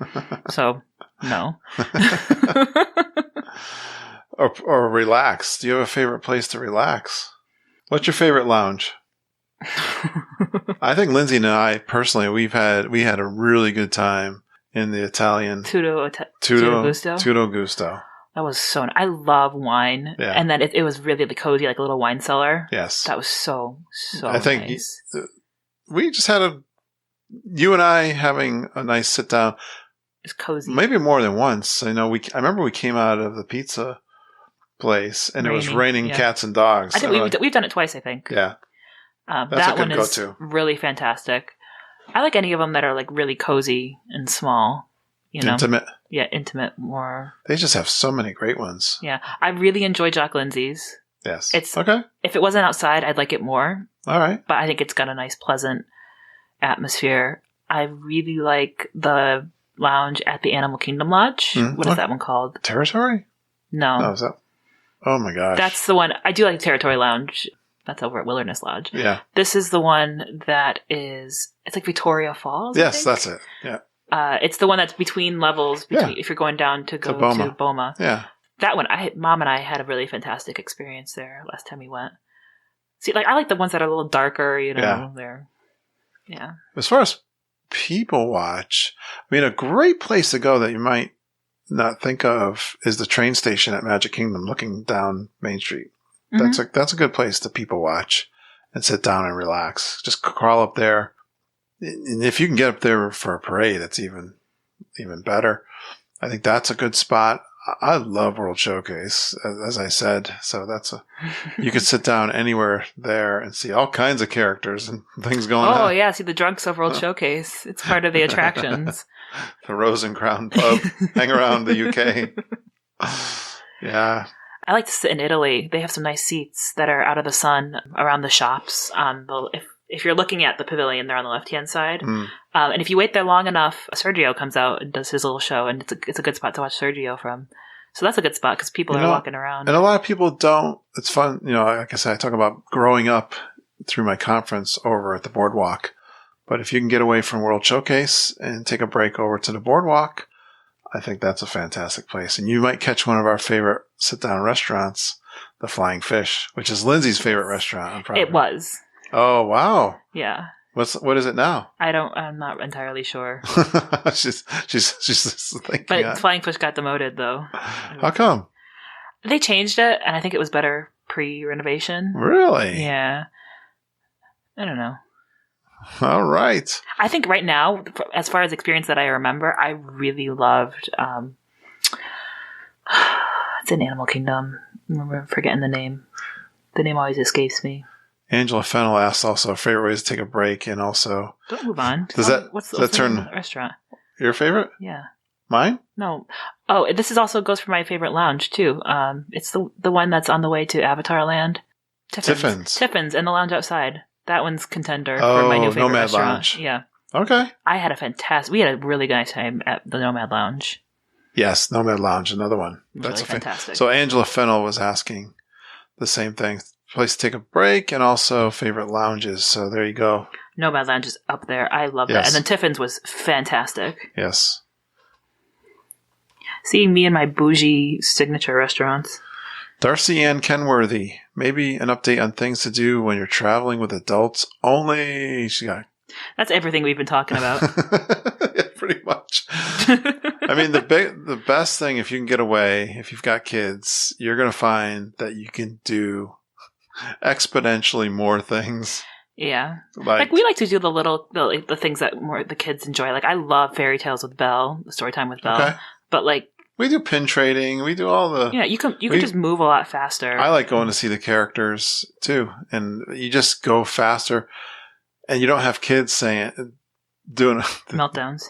So no. or relax. Do you have a favorite place to relax? What's your favorite lounge? I think Lindsay and I personally we had a really good time in the Italian Tutto Gusto. That was so nice. I love wine. Yeah. And then it was really cozy, like a little wine cellar. Yes. That was so I think nice. We just had you and I having a nice sit down. It's cozy. Maybe more than once. I remember we came out of the pizza place and it was raining cats and dogs. I think we've done it twice, I think. Yeah. That one is really fantastic. I like any of them that are like really cozy and small. You know? Intimate. Yeah, intimate more. They just have so many great ones. Yeah. I really enjoy Jock Lindsay's. Yes. It's okay. If it wasn't outside, I'd like it more. All right. But I think it's got a nice, pleasant atmosphere. I really like the lounge at the Animal Kingdom Lodge. What is that one called? Territory? No. Oh, is that? Oh my gosh. That's the one. I do like Territory Lounge. That's over at Wilderness Lodge. Yeah. This is the one that is, it's like Victoria Falls. Yes, that's it. Yeah. It's the one that's between levels, if you're going down to go to Boma. Yeah. That one, Mom and I had a really fantastic experience there last time we went. See, like I like the ones that are a little darker, you know. Yeah. As far as people watch, I mean, a great place to go that you might not think of is the train station at Magic Kingdom, looking down Main Street. Mm-hmm. That's a good place to people watch and sit down and relax. Just crawl up there, and if you can get up there for a parade, that's even better. I think that's a good spot. I love World Showcase, as I said. So you could sit down anywhere there and see all kinds of characters and things going on. Oh, yeah. See the Drunks of World Showcase. It's part of the attractions. The Rose and Crown pub. Hang around the UK. Yeah. I like to sit in Italy. They have some nice seats that are out of the sun around the shops. If you're looking at the pavilion, they're on the left-hand side. And if you wait there long enough, Sergio comes out and does his little show, and it's a good spot to watch Sergio from. So that's a good spot because people are walking around. And a lot of people don't. It's fun. Like I said, I talk about growing up through my conference over at the Boardwalk. But if you can get away from World Showcase and take a break over to the Boardwalk, I think that's a fantastic place. And you might catch one of our favorite sit-down restaurants, the Flying Fish, which is Lindsay's favorite restaurant on property. It was. Oh, wow. Yeah. What is it now? I'm not entirely sure. she's thinking. But Flying Fish got demoted though. How come? They changed it, and I think it was better pre-renovation. Really? Yeah. I don't know. All right. I think right now, as far as experience that I remember, I really loved. It's in Animal Kingdom. I'm forgetting the name. The name always escapes me. Angela Fennell asked also favorite ways to take a break, and also don't move on. What's the turn restaurant? Your favorite? Yeah. Mine? No. Oh, this is also goes for my favorite lounge too. It's the one that's on the way to Avatar Land. Tiffin's in the lounge outside. That one's contender for my new favorite Nomad restaurant. Lounge. Yeah. Okay. We had a really nice time at the Nomad Lounge. Yes, Nomad Lounge, another one. That's really fantastic. So Angela Fennell was asking the same thing. Place to take a break and also favorite lounges. So there you go. Nomad Lounge is up there. I love that. And then Tiffin's was fantastic. Yes. See, me and my bougie signature restaurants. Darcy Ann Kenworthy. Maybe an update on things to do when you're traveling with adults only. She got That's everything we've been talking about. Yeah, pretty much. I mean, the best thing, if you can get away, if you've got kids, you're going to find that you can do exponentially more things. Yeah. Like we like to do the things that more the kids enjoy. Like I love fairy tales with Belle, the story time with Belle. Okay. But like we do pin trading, we do all the you can just move a lot faster. I like going to see the characters too, and you just go faster, and you don't have kids doing meltdowns.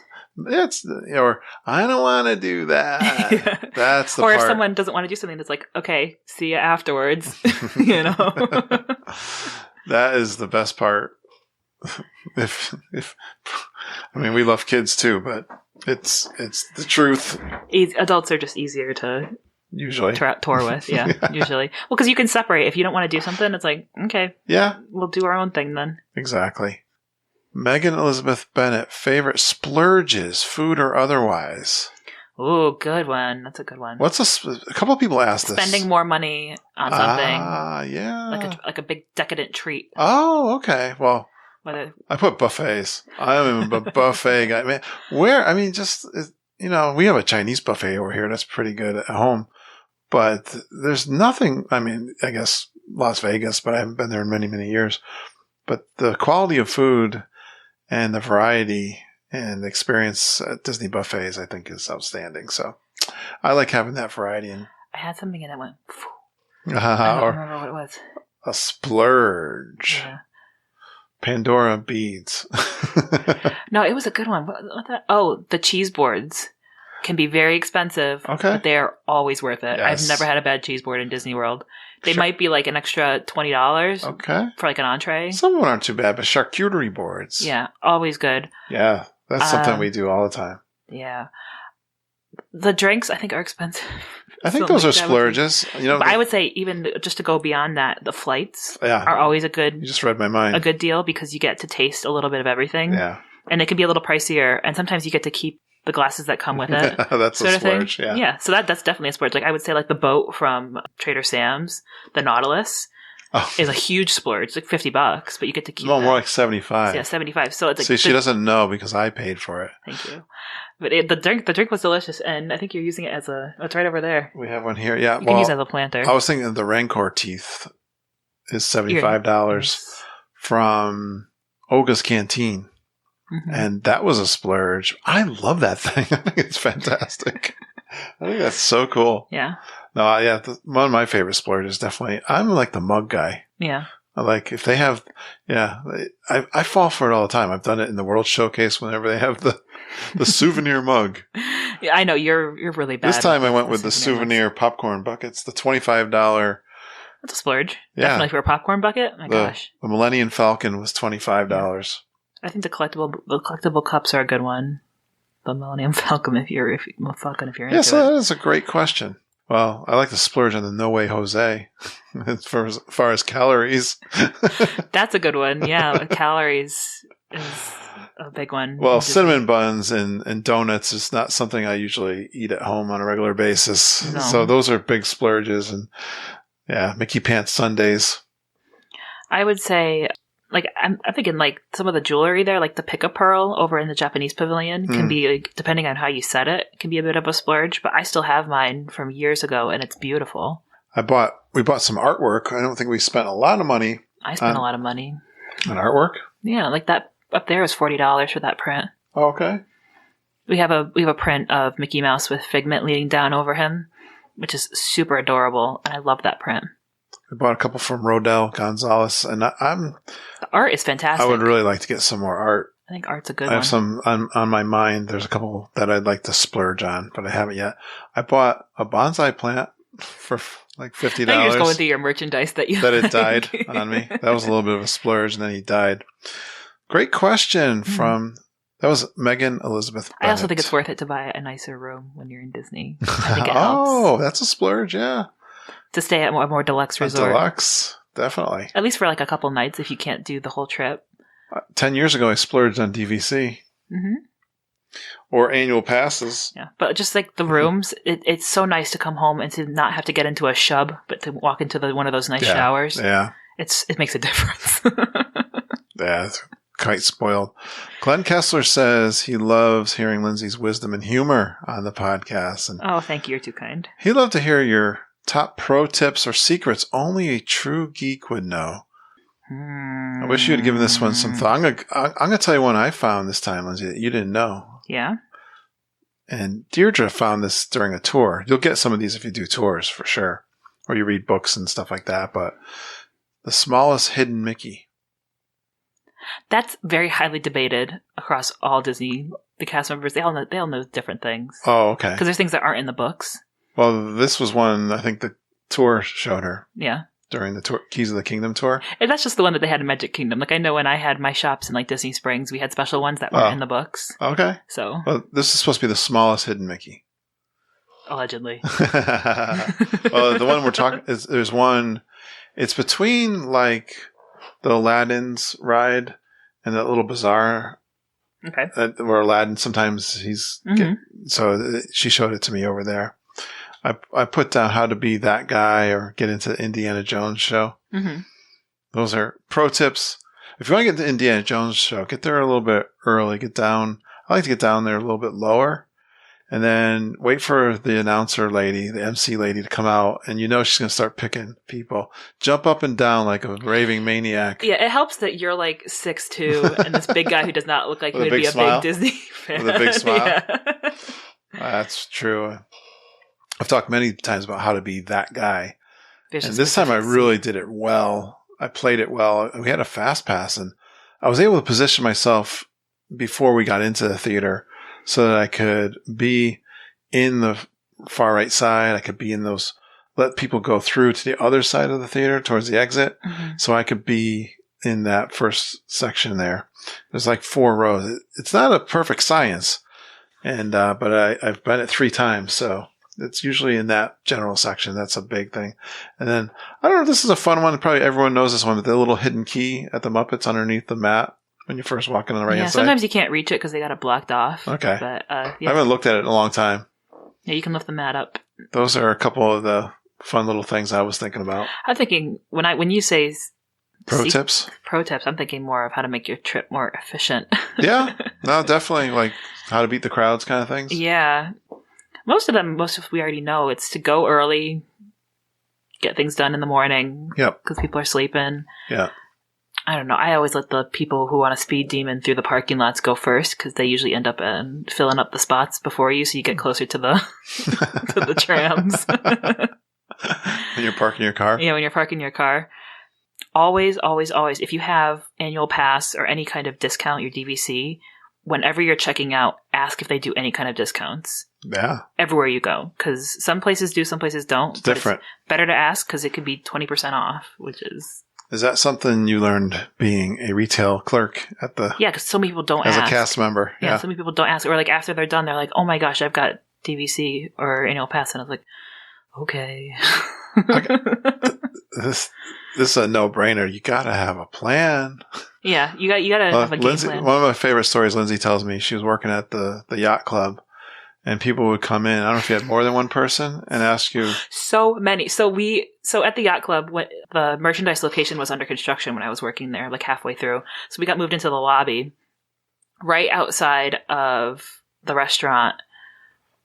Or I don't want to do that. Yeah. That's the or part. If someone doesn't want to do something, that's like, okay, see you afterwards. You know. That is the best part. If I mean, we love kids too, but it's the truth. Adults are just easier to usually tour with. Yeah, yeah. Usually. Well, because you can separate. If you don't want to do something, it's like, okay, yeah, we'll do our own thing then. Exactly. Megan Elizabeth Bennett, favorite splurges, food or otherwise? Oh, good one. That's a good one. What's a couple of people asked this. Spending more money on something. Yeah. Like a big decadent treat. Oh, okay. Well, I put buffets. I'm a buffet guy. Man, we have a Chinese buffet over here that's pretty good at home. But there's nothing, I mean, I guess Las Vegas, but I haven't been there in many, many years. But the quality of food and the variety and the experience at Disney buffets, I think, is outstanding. So I like having that variety. And I had something and it went, I don't remember what it was. A splurge. Yeah. Pandora beads. No, it was a good one. What that? Oh, the cheese boards can be very expensive, but they're always worth it. Yes. I've never had a bad cheese board in Disney World. They might be like an extra $20 for like an entree. Some of them aren't too bad, but charcuterie boards. Yeah, always good. Yeah, that's something we do all the time. Yeah. The drinks, I think, are expensive. I think those are splurges. But I would say even just to go beyond that, the flights are always a good... You just read my mind. A good deal because you get to taste a little bit of everything. Yeah. And it can be a little pricier. And sometimes you get to keep the glasses that come with it. That's a splurge, yeah. Yeah, so that's definitely a splurge. Like I would say like the boat from Trader Sam's, the Nautilus, is a huge splurge. It's like $50, but you get to keep more like 75. Yeah, 75. So it's like... See, she doesn't know because I paid for it. Thank you. But the drink was delicious, and I think you're using it as it's right over there. We have one here, yeah. You can use it as a planter. I was thinking the Rancor teeth is $75 from Olga's Canteen. Mm-hmm. And that was a splurge. I love that thing. I think it's fantastic. I think that's so cool. Yeah. No, yeah. One of my favorite splurges, definitely. I'm like the mug guy. Yeah. Like if they have, I fall for it all the time. I've done it in the World Showcase whenever they have the souvenir mug. Yeah, I know you're really bad. This time I went with the souvenir popcorn buckets, the $25. That's a splurge. Yeah. Definitely for a popcorn bucket. Oh my gosh. The Millennium Falcon was $25. I think the collectible cups are a good one. The Millennium Falcon, if you're into it. Yes, that is a great question. Well, I like to splurge on the No Way Jose as far as calories. That's a good one. Yeah, calories is a big one. Well, cinnamon buns and donuts is not something I usually eat at home on a regular basis. No. So those are big splurges. And yeah, Mickey Pants sundaes. I would say... Like, I'm thinking, like, some of the jewelry there, like the pick-a pearl over in the Japanese pavilion can be, like, depending on how you set it, can be a bit of a splurge, but I still have mine from years ago, and it's beautiful. We bought some artwork. I don't think we spent a lot of money. I spent a lot of money. On artwork? Yeah, like that up there is $40 for that print. Oh, okay. We have a print of Mickey Mouse with Figment leaning down over him, which is super adorable, and I love that print. We bought a couple from Rodell Gonzalez, and the art is fantastic. I would really like to get some more art. I think art's a good one. I have some on my mind. There's a couple that I'd like to splurge on, but I haven't yet. I bought a bonsai plant for like $50. Now you're just going through your merchandise that it died on me. That was a little bit of a splurge, and then he died. Great question from... That was Megan Elizabeth Bennett. I also think it's worth it to buy a nicer room when you're in Disney. I think it helps. Oh, that's a splurge, yeah. To stay at a more deluxe resort. Deluxe, definitely. At least for like a couple nights if you can't do the whole trip. 10 years ago, I splurged on DVC. Mm-hmm. Or annual passes. Yeah, but just like the rooms, it's so nice to come home and to not have to get into a shub, but to walk into one of those nice showers. Yeah. It makes a difference. Yeah, quite spoiled. Glenn Kessler says he loves hearing Lindsay's wisdom and humor on the podcast. And Oh, thank you. You're too kind. he'd love to hear your top pro tips or secrets only a true geek would know. I wish you had given this one some thought. I'm gonna tell you one I found this time, Lindsay, that you didn't know. Yeah? And Deirdre found this during a tour. You'll get some of these if you do tours, for sure. Or you read books and stuff like that. But the smallest hidden Mickey. That's very highly debated across all Disney. The cast members, they all know different things. Oh, okay. Because there's things that aren't in the books. Well, this was one I think the tour showed her. Yeah. During the tour, Keys of the Kingdom tour. And that's just the one that they had in Magic Kingdom. Like, I know when I had my shops in, like, Disney Springs, we had special ones that weren't in the books. Okay. So. Well, this is supposed to be the smallest hidden Mickey. Allegedly. Well, the one we're talking is there's one. It's between like the Aladdin's ride and that little bazaar. Okay. Where Aladdin sometimes he's. So she showed it to me over there. I put down how to be that guy or get into the Indiana Jones show. Mm-hmm. Those are pro tips. If you want to get to the Indiana Jones show, get there a little bit early. Get down. I like to get down there a little bit lower. And then wait for the announcer lady, the MC lady to come out. And you know she's going to start picking people. Jump up and down like a raving maniac. Yeah, it helps that you're like 6'2" and this big guy who does not look like he would be a big Disney fan. With a big smile. Yeah. That's true. I've talked many times about how to be that guy. And this time I really did it well. I played it well. We had a fast pass and I was able to position myself before we got into the theater so that I could be in the far right side. I could be in those, let people go through to the other side of the theater towards the exit. Mm-hmm. So I could be in that first section there. There's like 4 rows. It's not a perfect science. And, but I've done it 3 times. So it's usually in that general section. That's a big thing. And then, I don't know, this is a fun one. Probably everyone knows this one, but the little hidden key at the Muppets underneath the mat when you first walk in on the right hand side. Sometimes you can't reach it because they got it blocked off. Okay. But, I haven't looked at it in a long time. Yeah, you can lift the mat up. Those are a couple of the fun little things I was thinking about. I'm thinking, when you say tips, I'm thinking more of how to make your trip more efficient. Yeah. No, definitely like how to beat the crowds kind of things. Yeah. Most of we already know. It's to go early, get things done in the morning. Yep. Because people are sleeping. Yeah. I don't know. I always let the people who want to speed demon through the parking lots go first because they usually end up filling up the spots before you, so you get closer to the to the trams. When you're parking your car? Yeah, when you're parking your car. Always, always, always, if you have annual pass or any kind of discount, your DVC, whenever you're checking out, ask if they do any kind of discounts. Yeah. Everywhere you go. Because some places do, some places don't. It's different. It's better to ask because it could be 20% off, which is... Is that something you learned being a retail clerk at the... Yeah, because so many people don't ask. As a cast member. Yeah, so many people don't ask. Or like after they're done, they're like, oh my gosh, I've got DVC or annual pass. And I was like, okay. This is a no-brainer. You got to have a plan. Yeah, you got to have a game plan. One of my favorite stories, Lindsay tells me, she was working at the yacht club, and people would come in. I don't know if you had more than one person and ask you. So many. So at the yacht club, the merchandise location was under construction when I was working there, like halfway through. So we got moved into the lobby, right outside of the restaurant.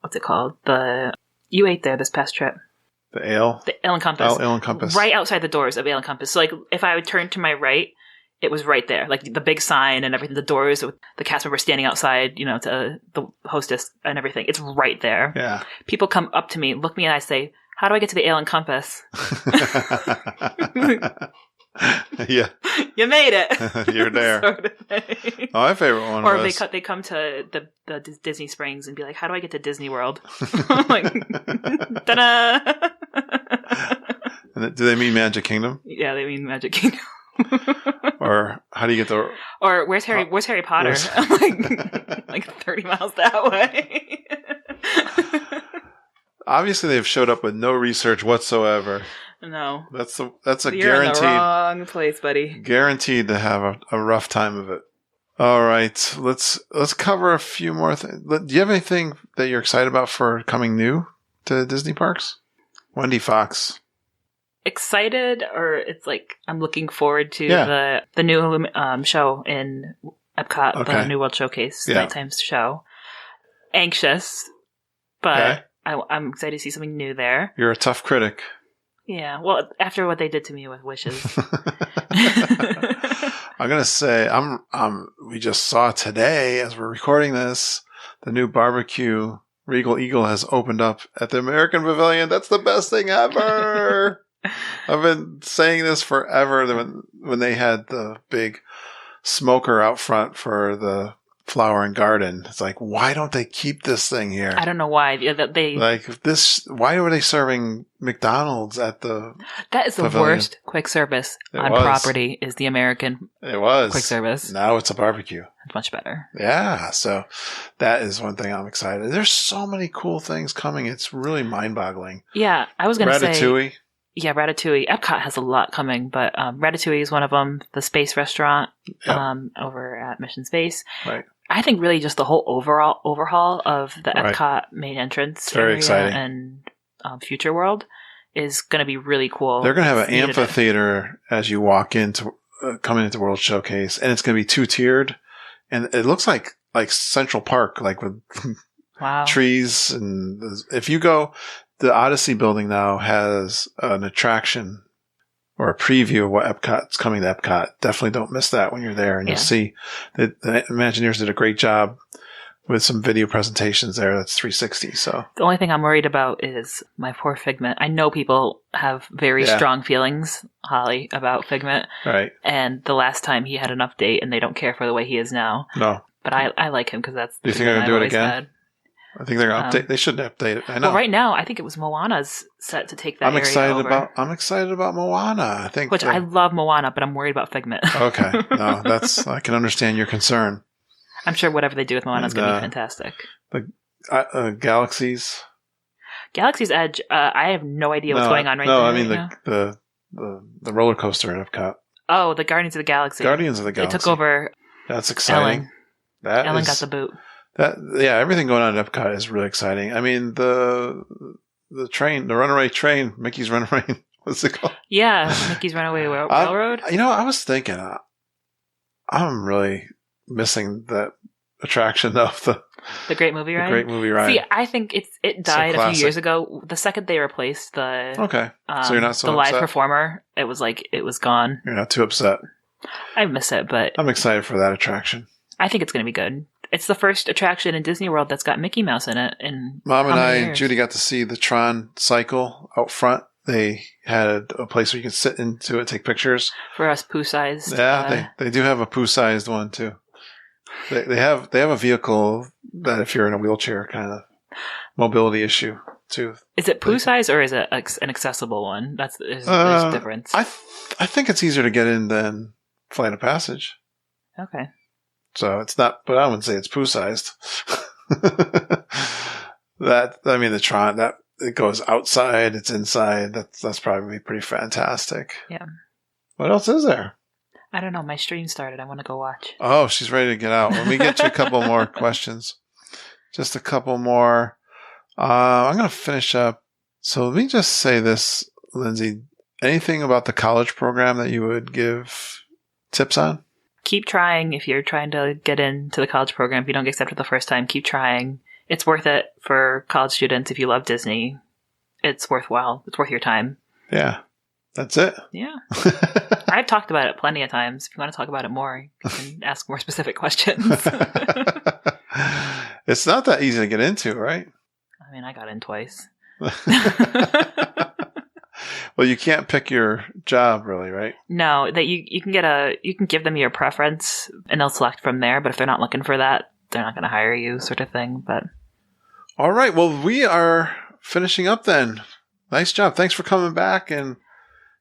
What's it called? You ate there this past trip. The Ale? The Ale and Compass. Ale and Compass. Right outside the doors of Ale and Compass. So, like, if I would turn to my right, it was right there. Like, the big sign and everything, the doors with the cast member standing outside, to the hostess and everything. It's right there. Yeah. People come up to me, look me, and I say, how do I get to the Ale and Compass? Yeah. You made it. You're there. Sort of thing. Oh, my favorite one or was... they come to the Disney Springs and be like, how do I get to Disney World? I'm like, ta-da! Do they mean Magic Kingdom? Yeah, they mean Magic Kingdom. Or how do you get the... Or where's Harry Potter? I'm like 30 miles that way. Obviously, they've showed up with no research whatsoever. No. That's a You're guaranteed... in the wrong place, buddy. Guaranteed to have a rough time of it. All right, let's cover a few more things. Do you have anything that you're excited about for coming new to Disney parks? Wendy Fox. excited, or it's like I'm looking forward to the new show in Epcot, the New World Showcase nighttime show. Anxious, but I'm excited to see something new there. You're a tough critic. Yeah, well, after what they did to me with Wishes. I'm gonna say we just saw today as we're recording this, the new barbecue Regal Eagle has opened up at the American Pavilion. That's the best thing ever. I've been saying this forever. When they had the big smoker out front for the Flower and Garden, it's like, why don't they keep this thing here? I don't know why. They like this. Why were they serving McDonald's at the? That is the pavilion? Worst quick service on property. Is the American? It was quick service. Now it's a barbecue. It's much better. Yeah, so that is one thing I'm excited. There's so many cool things coming. It's really mind-boggling. Yeah, I was going to say Ratatouille. Yeah, Ratatouille. Epcot has a lot coming, but Ratatouille is one of them. The Space Restaurant over at Mission Space. Right. I think really just the whole overhaul of the Epcot main entrance very area exciting. And Future World is going to be really cool. They're going to have an amphitheater as you walk into coming into World Showcase, and it's going to be 2-tiered, and it looks like Central Park, like with trees. And if you go, the Odyssey building now has an attraction or a preview of what Epcot's coming to Epcot. Definitely don't miss that when you're there, and you'll see that the Imagineers did a great job with some video presentations there. That's 360. So the only thing I'm worried about is my poor Figment. I know people have very strong feelings, Holly, about Figment. Right. And the last time he had an update, and they don't care for the way he is now. No. But I like him because that's. Do you think they're going to do it again? Had. I think they're going to update. They should update it. I know. Well, right now, I think it was Moana's set to take that. I'm excited about Moana. I think. I love Moana, but I'm worried about Figment. Okay, no, I can understand your concern. I'm sure whatever they do with Moana is going to be fantastic. The Galaxy's Edge. I have no idea what's going on right now. there. No, I mean the roller coaster at Epcot. Oh, the Guardians of the Galaxy. They took over. That's exciting. Ellen got the boot. Everything going on at Epcot is really exciting. I mean, the train, the runaway train, Mickey's Runaway, what's it called? Yeah, Mickey's Runaway Railroad. I was thinking, I'm really missing that attraction of the Great Movie Ride. The Great Movie Ride. See, I think it died a few years ago. The second they replaced the so you're not so the upset? live performer, it was gone. You're not too upset. I miss it, but I'm excited for that attraction. I think it's going to be good. It's the first attraction in Disney World that's got Mickey Mouse in it. And Mom and I and Judy got to see the Tron cycle out front. They had a place where you could sit into it, take pictures. For us poo-sized. Yeah, they do have a poo-sized one too. They have a vehicle that if you're in a wheelchair kind of mobility issue too. Is it poo-sized or is it an accessible one? There's a difference. I think it's easier to get in than Flight of Passage. Okay. So it's not, but I wouldn't say it's poo-sized. The Tron, that it goes outside, it's inside. That's probably pretty fantastic. Yeah. What else is there? I don't know. My stream started. I want to go watch. Oh, she's ready to get out. Let me get you a couple more questions. Just a couple more. I'm going to finish up. So let me just say this, Lindsay. Anything about the college program that you would give tips on? Keep trying if you're trying to get into the college program. If you don't get accepted the first time, keep trying. It's worth it for college students if you love Disney. It's worthwhile. It's worth your time. Yeah. That's it. Yeah. I've talked about it plenty of times. If you want to talk about it more, you can ask more specific questions. It's not that easy to get into, right? I mean, I got in twice. Well, you can't pick your job, really, right? No, that you can give them your preference, and they'll select from there. But if they're not looking for that, they're not going to hire you, sort of thing. But all right, well, we are finishing up then. Nice job. Thanks for coming back and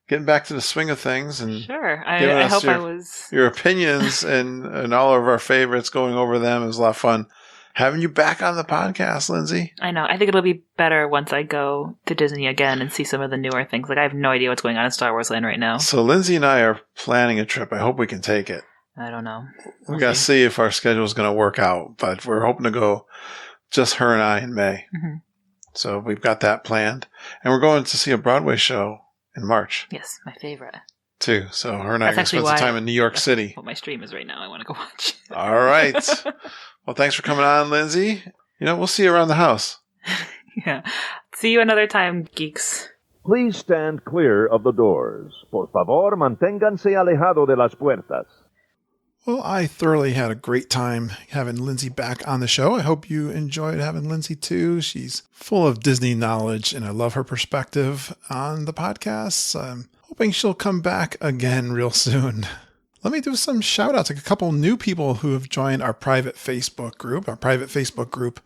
getting back to the swing of things. And sure, I hope I was your opinions and all of our favorites. Going over them, it was a lot of fun. Having you back on the podcast, Lindsay. I know. I think it'll be better once I go to Disney again and see some of the newer things. Like, I have no idea what's going on in Star Wars Land right now. So Lindsay and I are planning a trip. I hope we can take it. I don't know. We got to see if our schedule is going to work out. But we're hoping to go just her and I in May. Mm-hmm. So we've got that planned. And we're going to see a Broadway show in March. Yes, my favorite. Too. So her and I are That's going to spend actually some time in New York City. What my stream is right now. I want to go watch. All right. Well, thanks for coming on, Lindsay. We'll see you around the house. Yeah. See you another time, geeks. Please stand clear of the doors. Por favor, manténganse alejado de las puertas. Well, I thoroughly had a great time having Lindsay back on the show. I hope you enjoyed having Lindsay too. She's full of Disney knowledge, and I love her perspective on the podcast. I'm hoping she'll come back again real soon. Let me do some shout outs. A couple new people who have joined our private Facebook group. Our private Facebook group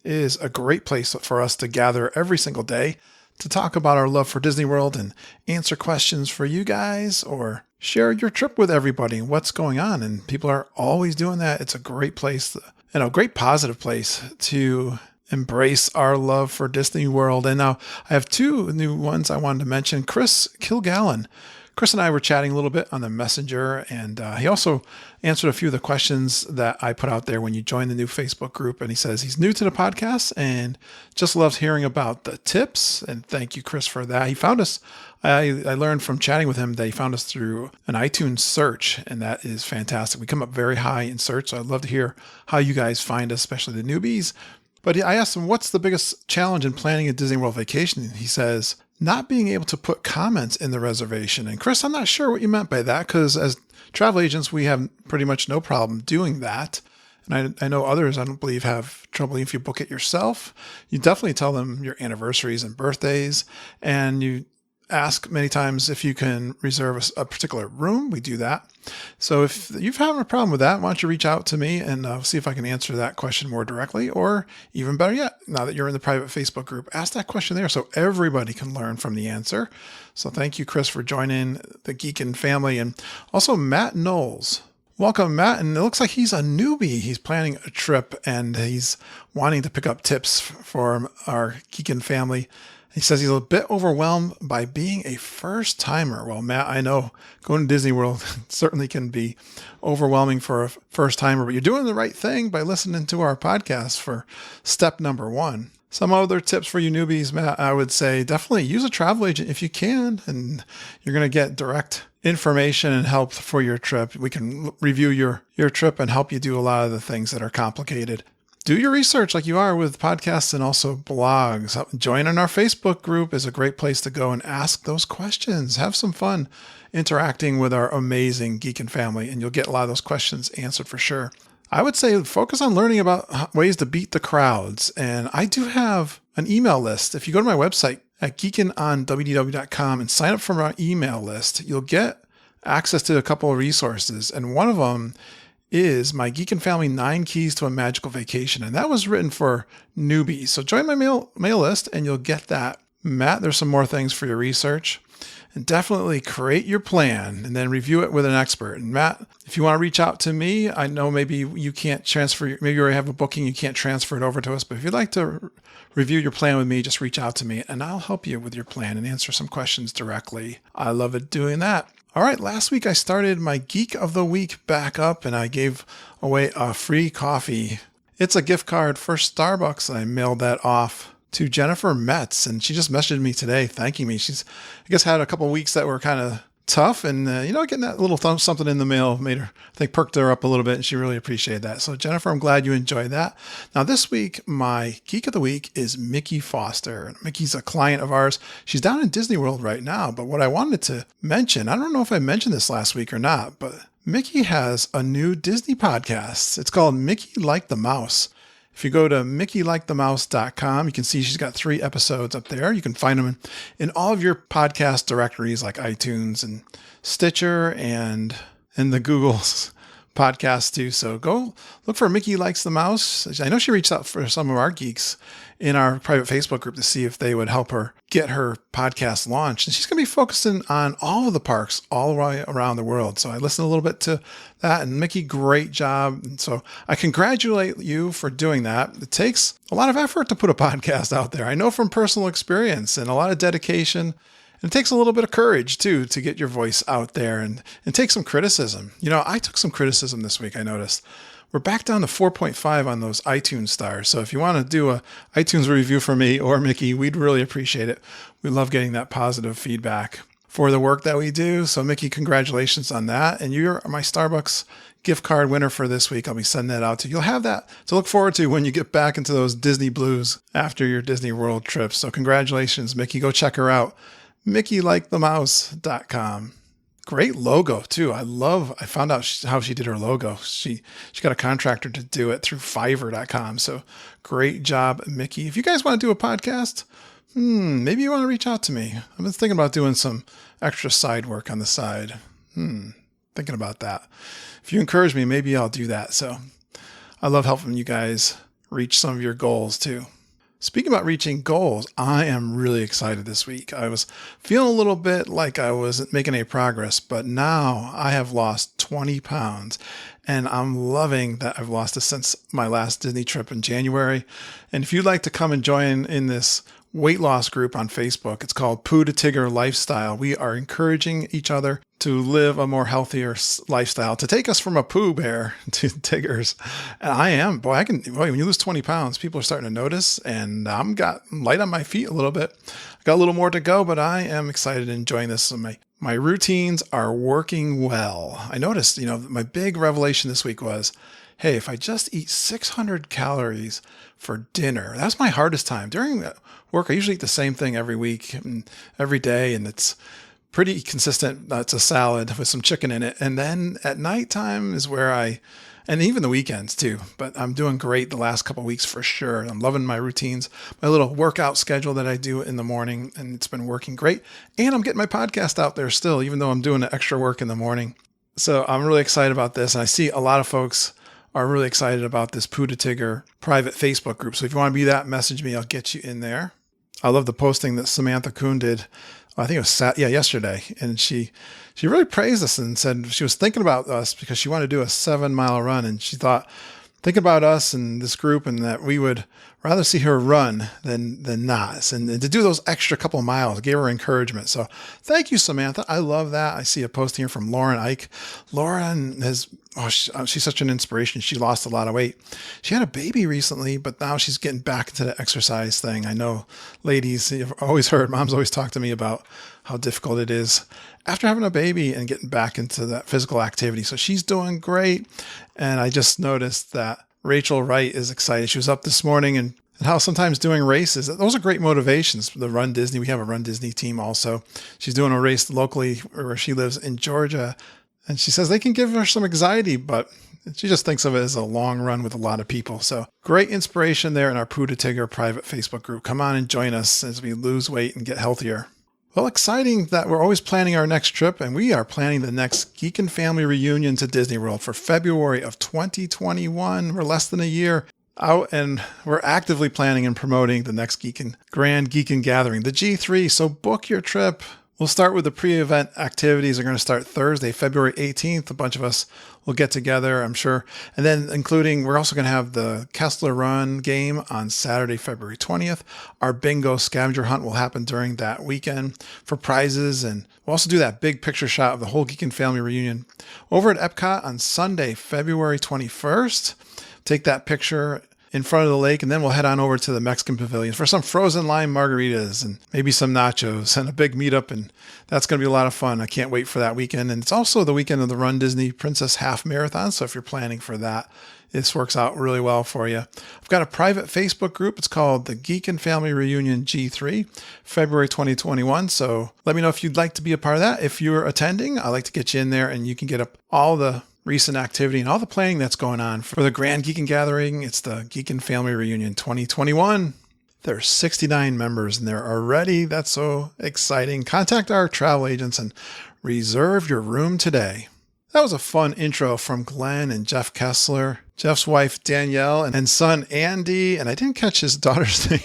is a great place for us to gather every single day to talk about our love for Disney World and answer questions for you guys or share your trip with everybody and what's going on. And people are always doing that. It's a great place and a great positive place to embrace our love for Disney World. And now I have two new ones I wanted to mention. Chris Kilgallen. Chris and I were chatting a little bit on the Messenger, and he also answered a few of the questions that I put out there when you join the new Facebook group. And he says he's new to the podcast and just loves hearing about the tips. And thank you, Chris, for that. He found us. I learned from chatting with him that he found us through an iTunes search, and that is fantastic. We come up very high in search, so I'd love to hear how you guys find us, especially the newbies. But I asked him, what's the biggest challenge in planning a Disney World vacation? He says, not being able to put comments in the reservation. And Chris, I'm not sure what you meant by that, because as travel agents, we have pretty much no problem doing that. And I know others, I don't believe, have trouble if you book it yourself. You definitely tell them your anniversaries and birthdays, and you ask many times if you can reserve a particular room. We do that. So if you've having a problem with that, why don't you reach out to me and see if I can answer that question more directly, or even better yet, now that you're in the private Facebook group, ask that question there so everybody can learn from the answer. So thank you, Chris, for joining the Geekin' family. And also Matt Knowles. Welcome, Matt. And it looks like he's a newbie. He's planning a trip and he's wanting to pick up tips for our Geekin' family. He says he's a bit overwhelmed by being a first timer. Well, Matt, I know going to Disney World certainly can be overwhelming for a first timer, but you're doing the right thing by listening to our podcast for step number one. Some other tips for you newbies, Matt, I would say definitely use a travel agent if you can, and you're going to get direct information and help for your trip. We can review your trip and help you do a lot of the things that are complicated. Do your research like you are with podcasts and also blogs. Joining our Facebook group is a great place to go and ask those questions. Have some fun interacting with our amazing Geekin' family, and you'll get a lot of those questions answered for sure. I would say focus on learning about ways to beat the crowds. And I do have an email list. If you go to my website at geekinonwdw.com and sign up for my email list, you'll get access to a couple of resources. And one of them is my Geekin' Family 9 Keys to a Magical Vacation. And that was written for newbies. So join my mail list and you'll get that. Matt, there's some more things for your research. And definitely create your plan and then review it with an expert. And Matt, if you want to reach out to me, I know maybe you can't transfer, maybe you already have a booking, you can't transfer it over to us. But if you'd like to review your plan with me, just reach out to me and I'll help you with your plan and answer some questions directly. I love it doing that. All right, last week I started my Geek of the Week back up and I gave away a free coffee. It's a gift card for Starbucks. I mailed that off to Jennifer Metz, and she just messaged me today thanking me. She's, I guess, had a couple of weeks that were kind of tough, and getting that little something in the mail made her, I think, perked her up a little bit, and she really appreciated that. So Jennifer, I'm glad you enjoyed that. Now this week, my Geek of the Week is Mickey Foster. Mickey's a client of ours. She's down in Disney World right now, but what I wanted to mention, I don't know if I mentioned this last week or not, but Mickey has a new Disney podcast. It's called Mickey Like the Mouse. If you go to mickeylikthemouse.com, you can see she's got 3 episodes up there. You can find them in all of your podcast directories like iTunes and Stitcher and the Google's podcast too. So go look for Mickey Likes the Mouse. I know she reached out for some of our geeks in our private Facebook group to see if they would help her get her podcast launched. And she's going to be focusing on all of the parks all the way around the world. So I listened a little bit to that, and Mickey, great job. And so I congratulate you for doing that. It takes a lot of effort to put a podcast out there. I know from personal experience, and a lot of dedication. And it takes a little bit of courage too to get your voice out there and take some criticism. I took some criticism this week, I noticed. We're back down to 4.5 on those iTunes stars. So if you want to do a iTunes review for me or Mickey, we'd really appreciate it. We love getting that positive feedback. for the work that we do. So Mickey, congratulations on that. And you're my Starbucks gift card winner for this week. I'll be sending that out to you. You'll have that to look forward to when you get back into those Disney blues after your Disney World trip. So congratulations, Mickey. Go check her out. MickeyLikeTheMouse.com. Great logo too. I found out how she did her logo. She got a contractor to do it through Fiverr.com. So great job, Mickey. If you guys want to do a podcast, maybe you want to reach out to me. I've been thinking about doing some extra side work on the side. Thinking about that. If you encourage me, maybe I'll do that. So I love helping you guys reach some of your goals too. Speaking about reaching goals, I am really excited this week. I was feeling a little bit like I wasn't making any progress, but now I have lost 20 pounds and I'm loving that I've lost it since my last Disney trip in January. And if you'd like to come and join in this weight loss group on Facebook, it's called Pooh to Tigger Lifestyle. We are encouraging each other to live a more healthier lifestyle, to take us from a Pooh Bear to Tiggers. And I am, when you lose 20 pounds, people are starting to notice, and I'm got light on my feet a little bit. I got a little more to go, but I am excited and enjoying this. So my routines are working well. I noticed, my big revelation this week was, hey, if I just eat 600 calories for dinner, that's my hardest time. During work, I usually eat the same thing every week and every day, and it's pretty consistent. It's a salad with some chicken in it. And then at nighttime is where and even the weekends too, but I'm doing great the last couple of weeks for sure. I'm loving my routines, my little workout schedule that I do in the morning, and it's been working great. And I'm getting my podcast out there still, even though I'm doing the extra work in the morning. So I'm really excited about this. And I see a lot of folks are really excited about this Pooh to Tigger private Facebook group. So if you want to be that, message me. I'll get you in there. I love the posting that Samantha Kuhn did. I think it was yesterday. And she really praised us and said she was thinking about us because she wanted to do a 7-mile run. And she thought, thinking about us and this group, and that we would rather see her run than not. And to do those extra couple of miles gave her encouragement. So thank you, Samantha. I love that. I see a post here from Lauren Ike. Lauren she's such an inspiration. She lost a lot of weight. She had a baby recently, but now she's getting back into the exercise thing. I know ladies, you've always heard, moms always talk to me about how difficult it is after having a baby and getting back into that physical activity. So she's doing great. And I just noticed that Rachel Wright is excited. She was up this morning and how sometimes doing races, those are great motivations. The Run Disney, we have a Run Disney team also. She's doing a race locally where she lives in Georgia. And she says they can give her some anxiety, but she just thinks of it as a long run with a lot of people. So great inspiration there in our Pooh to Tigger private Facebook group. Come on and join us as we lose weight and get healthier. Well, exciting that we're always planning our next trip, and we are planning the next Geekin' Family reunion to Disney World for February of 2021. We're less than a year out, and we're actively planning and promoting the next Grand Geekin' Gathering, the G3. So book your trip. We'll start with the pre-event activities. They're going to start Thursday, February 18th. A bunch of us will get together, I'm sure. And then we're also going to have the Kessler Run game on Saturday, February 20th. Our bingo scavenger hunt will happen during that weekend for prizes. And we'll also do that big picture shot of the whole Geekin' Family reunion over at Epcot on Sunday, February 21st. Take that picture in front of the lake, and then we'll head on over to the Mexican Pavilion for some frozen lime margaritas and maybe some nachos and a big meetup, and that's going to be a lot of fun. I can't wait for that weekend. And it's also the weekend of the Run Disney Princess Half Marathon, so if you're planning for that, this works out really well for you. I've got a private Facebook group. It's called the Geekin' Family Reunion G3, February 2021. So let me know if you'd like to be a part of that. If you're attending, I'd like to get you in there, and you can get up all the recent activity and all the planning that's going on for the Grand Geekin' Gathering. It's the Geekin' Family Reunion 2021. There's 69 members and they're already. That's so exciting. Contact our travel agents and reserve your room today. That was a fun intro from Glenn and Jeff Kessler, Jeff's wife Danielle, and son Andy. And I didn't catch his daughter's name.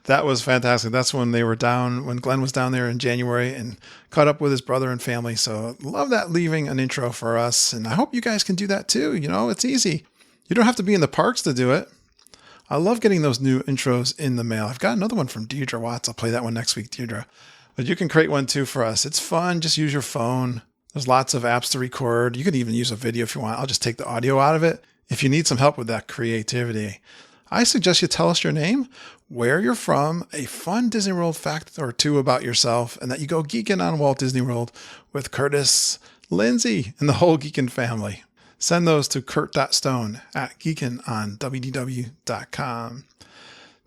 That was fantastic. That's when when Glenn was down there in January and caught up with his brother and family. So love that, leaving an intro for us. And I hope you guys can do that too. It's easy. You don't have to be in the parks to do it. I love getting those new intros in the mail. I've got another one from Deirdre Watts. I'll play that one next week, Deirdre. But you can create one too for us. It's fun. Just use your phone. There's lots of apps to record. You can even use a video if you want. I'll just take the audio out of it. If you need some help with that creativity, I suggest you tell us your name, where you're from, a fun Disney World fact or two about yourself, and that you go geeking on Walt Disney World with Curtis, Lindsay, and the whole Geekin family. Send those to kurt.stone@geekinonwdw.com.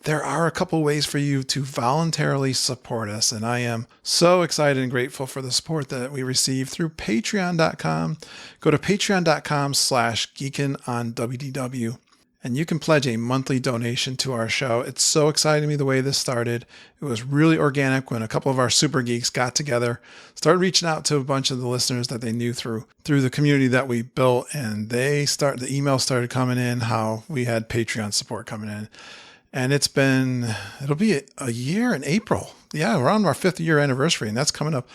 There are a couple ways for you to voluntarily support us, and I am so excited and grateful for the support that we receive through patreon.com. Go to patreon.com/geekinonwdw, and you can pledge a monthly donation to our show. It's so exciting to me the way this started. It was really organic when a couple of our super geeks got together, started reaching out to a bunch of the listeners that they knew through the community that we built, and the emails started coming in how we had Patreon support coming in. And it'll be a year in April. Yeah, we're on our 5th year anniversary, and that's coming up.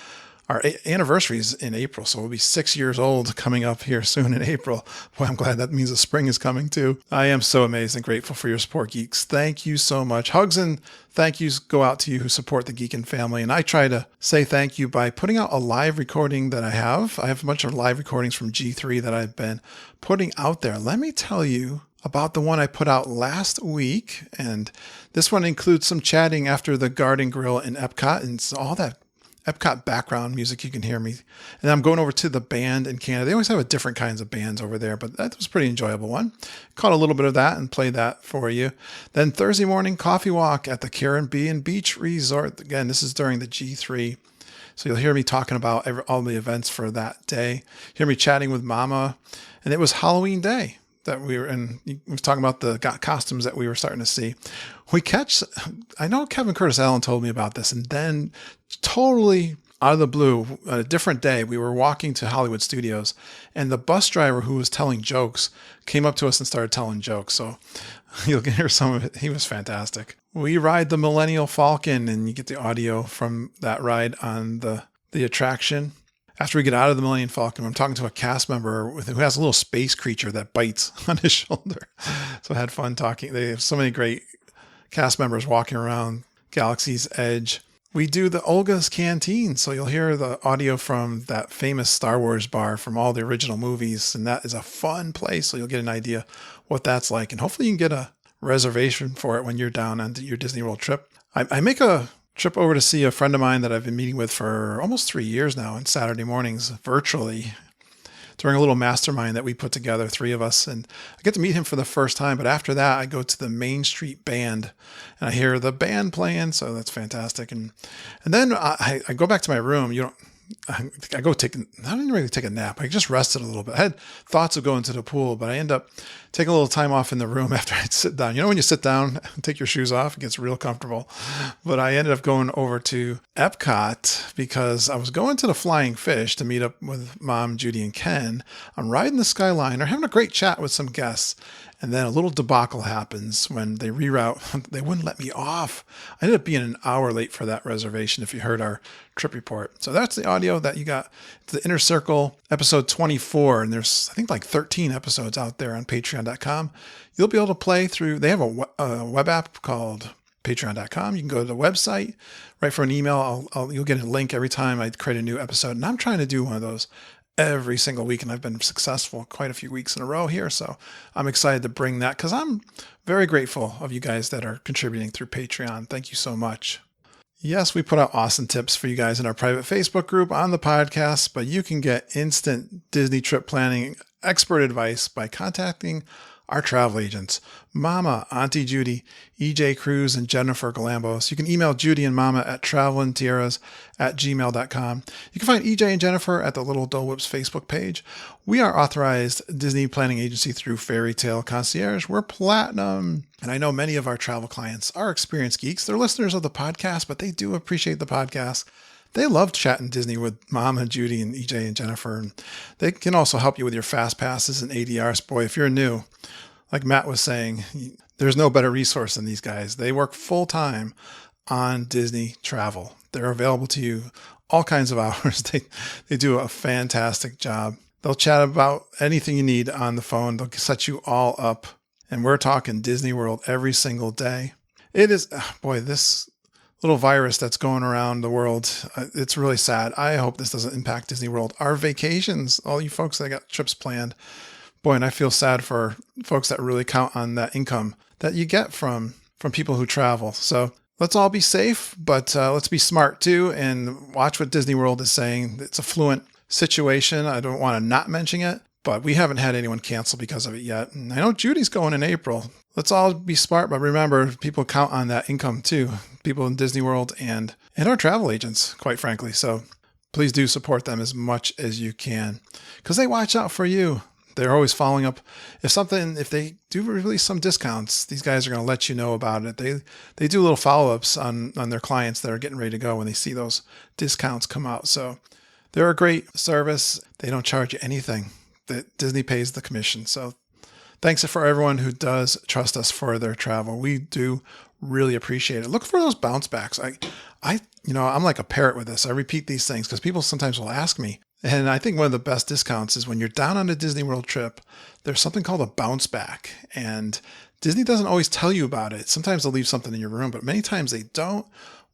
Our anniversary is in April, so we'll be 6 years old coming up here soon in April. Boy, I'm glad that means the spring is coming too. I am so amazed and grateful for your support, geeks. Thank you so much. Hugs and thank yous go out to you who support the Geekin family. And I try to say thank you by putting out a live recording that I have. I have a bunch of live recordings from G3 that I've been putting out there. Let me tell you about the one I put out last week. And this one includes some chatting after the Garden Grill in Epcot, and it's all that Epcot background music you can hear me. And I'm going over to the band in Canada. They always have different kinds of bands over there, but that was a pretty enjoyable one. Caught a little bit of that and played that for you. Then Thursday morning coffee walk at the Caribbean Beach Resort. Again, this is during the G3. So you'll hear me talking about all the events for that day. Hear me chatting with Mama. And it was Halloween day that we were in. We was talking about the costumes that we were starting to see. I know Kevin Curtis Allen told me about this, and then totally out of the blue, on a different day, we were walking to Hollywood Studios, and the bus driver who was telling jokes came up to us and started telling jokes. So you'll hear some of it. He was fantastic. We ride the Millennial Falcon, and you get the audio from that ride on the attraction. After we get out of the Millennium Falcon, I'm talking to a cast member who has a little space creature that bites on his shoulder. So I had fun talking. They have so many great cast members walking around Galaxy's Edge. We do the Olga's Canteen, so you'll hear the audio from that famous Star Wars bar from all the original movies, and that is a fun place, so you'll get an idea what that's like, and hopefully you can get a reservation for it when you're down on your Disney World trip. I make a trip over to see a friend of mine that I've been meeting with for almost 3 years now on Saturday mornings virtually during a little mastermind that we put together, 3 of us. And I get to meet him for the first time. But after that, I go to the Main Street Band and I hear the band playing. So that's fantastic. And then I go back to my room. I didn't really take a nap. I just rested a little bit. I had thoughts of going to the pool, but I end up taking a little time off in the room after I'd sit down. You know, when you sit down, take your shoes off, it gets real comfortable. But I ended up going over to Epcot because I was going to the Flying Fish to meet up with Mom, Judy, and Ken. I'm riding the Skyliner, having a great chat with some guests. And then a little debacle happens when they reroute. They wouldn't let me off. I ended up being an hour late for that reservation if you heard our trip report. So that's the audio that you got. It's the Inner Circle episode 24. And there's, I think, like 13 episodes out there on patreon.com. You'll be able to play through. They have a web app called patreon.com. You can go to the website, right from an email. You'll get a link every time I create a new episode. And I'm trying to do one of those every single week, and I've been successful quite a few weeks in a row here. So I'm excited to bring that because I'm very grateful of you guys that are contributing through Patreon. Thank you so much. Yes, we put out awesome tips for you guys in our private Facebook group on the podcast, but you can get instant Disney trip planning expert advice by contacting our travel agents, Mama, Auntie Judy, EJ Cruz, and Jennifer Galambos. You can email Judy and Mama at travelandtiaras@gmail.com. You can find EJ and Jennifer at the Little Dole Whips Facebook page. We are authorized Disney planning agency through Fairy Tale Concierge. We're platinum. And I know many of our travel clients are experienced geeks. They're listeners of the podcast, but they do appreciate the podcast. They love chatting Disney with Mom and Judy and EJ and Jennifer. And they can also help you with your fast passes and ADRs. Boy, if you're new, like Matt was saying, there's no better resource than these guys. They work full time on Disney travel. They're available to you all kinds of hours. They do a fantastic job. They'll chat about anything you need on the phone. They'll set you all up. And we're talking Disney World every single day. It is, boy, this little virus that's going around the world, it's really sad. I hope this doesn't impact Disney World. Our vacations, all you folks that got trips planned, boy, and I feel sad for folks that really count on that income that you get from people who travel. So let's all be safe, but let's be smart too and watch what Disney World is saying. It's a fluent situation. I don't want to not mention it, but we haven't had anyone cancel because of it yet. And I know Judy's going in April. Let's all be smart, but remember, people count on that income too. People in Disney World and our travel agents, quite frankly. So please do support them as much as you can because they watch out for you. They're always following up. If they do release some discounts, these guys are going to let you know about it. They do little follow-ups on their clients that are getting ready to go when they see those discounts come out. So they're a great service. They don't charge you anything. Disney pays the commission. So thanks for everyone who does trust us for their travel. We do really appreciate it. Look for those bounce backs. I'm like a parrot with this. I repeat these things because people sometimes will ask me. And I think one of the best discounts is when you're down on a Disney World trip, there's something called a bounce back. And Disney doesn't always tell you about it. Sometimes they'll leave something in your room, but many times they don't.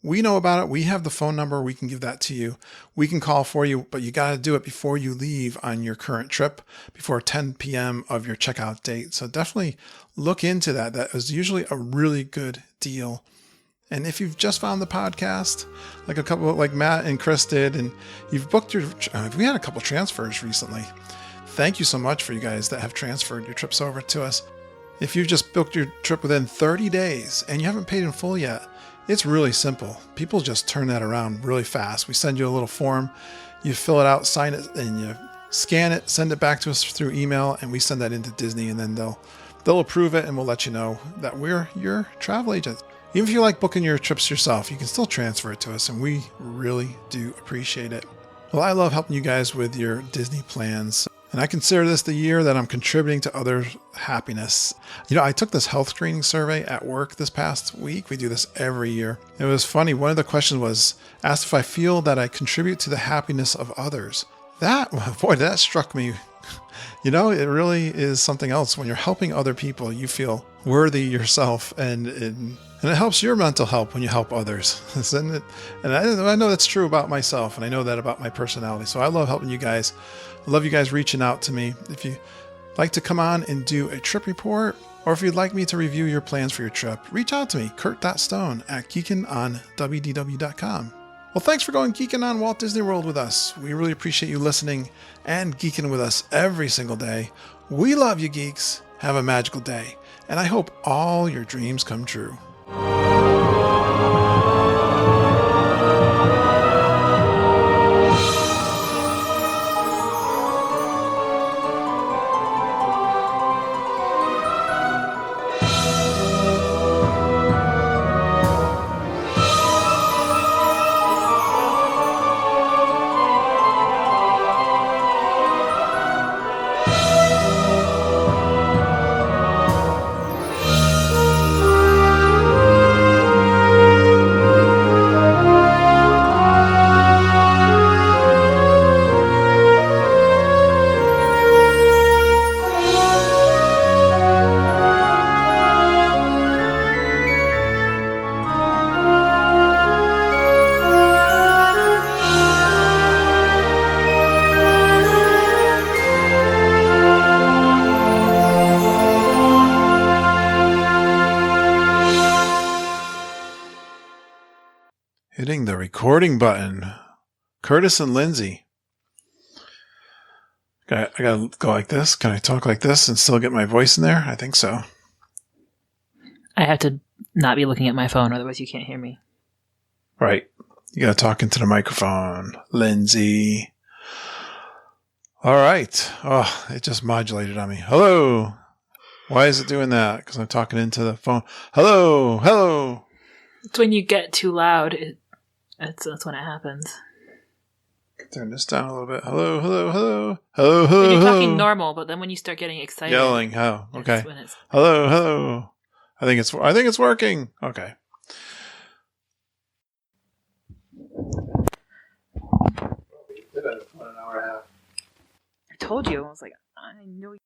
We know about it. We have the phone number. We can give that to you. We can call for you, but you got to do it before you leave on your current trip, before 10 p.m. of your checkout date. So definitely look into that. That is usually a really good deal. And if you've just found the podcast, like Matt and Chris did, and you've booked we had a couple transfers recently. Thank you so much for you guys that have transferred your trips over to us. If you've just booked your trip within 30 days and you haven't paid in full yet, it's really simple. People just turn that around really fast. We send you a little form, you fill it out, sign it, and you scan it, send it back to us through email, and we send that into Disney, and then they'll approve it, and we'll let you know that we're your travel agent. Even if you like booking your trips yourself, you can still transfer it to us, and we really do appreciate it. Well, I love helping you guys with your Disney plans, and I consider this the year that I'm contributing to others' happiness. I took this health screening survey at work this past week. We do this every year. It was funny. One of the questions was asked if I feel that I contribute to the happiness of others. That struck me. It really is something else. When you're helping other people, you feel worthy yourself, and it helps your mental health when you help others. And I know that's true about myself, and I know that about my personality. So I love helping you guys. I love you guys reaching out to me. If you like to come on and do a trip report, or if you'd like me to review your plans for your trip, reach out to me, kurt.stone@geekinonwdw.com. Well, thanks for going geeking on Walt Disney World with us. We really appreciate you listening and geeking with us every single day. We love you, geeks. Have a magical day, and I hope all your dreams come true. Hitting the recording button. Curtis and Lindsay. I gotta go like this. Can I talk like this and still get my voice in there? I think so. I have to not be looking at my phone, otherwise you can't hear me. Right. You gotta talk into the microphone. Lindsay. All right. Oh, it just modulated on me. Hello. Why is it doing that? Because I'm talking into the phone. Hello. Hello. It's when you get too loud. That's when it happens. Turn this down a little bit. Hello, hello, hello. Hello, hello, when you're hello. talking normal, but then when you start getting excited. Yelling. Oh, okay. When it's... Hello, hello. I think it's working. Okay. I told you. I was like, I knew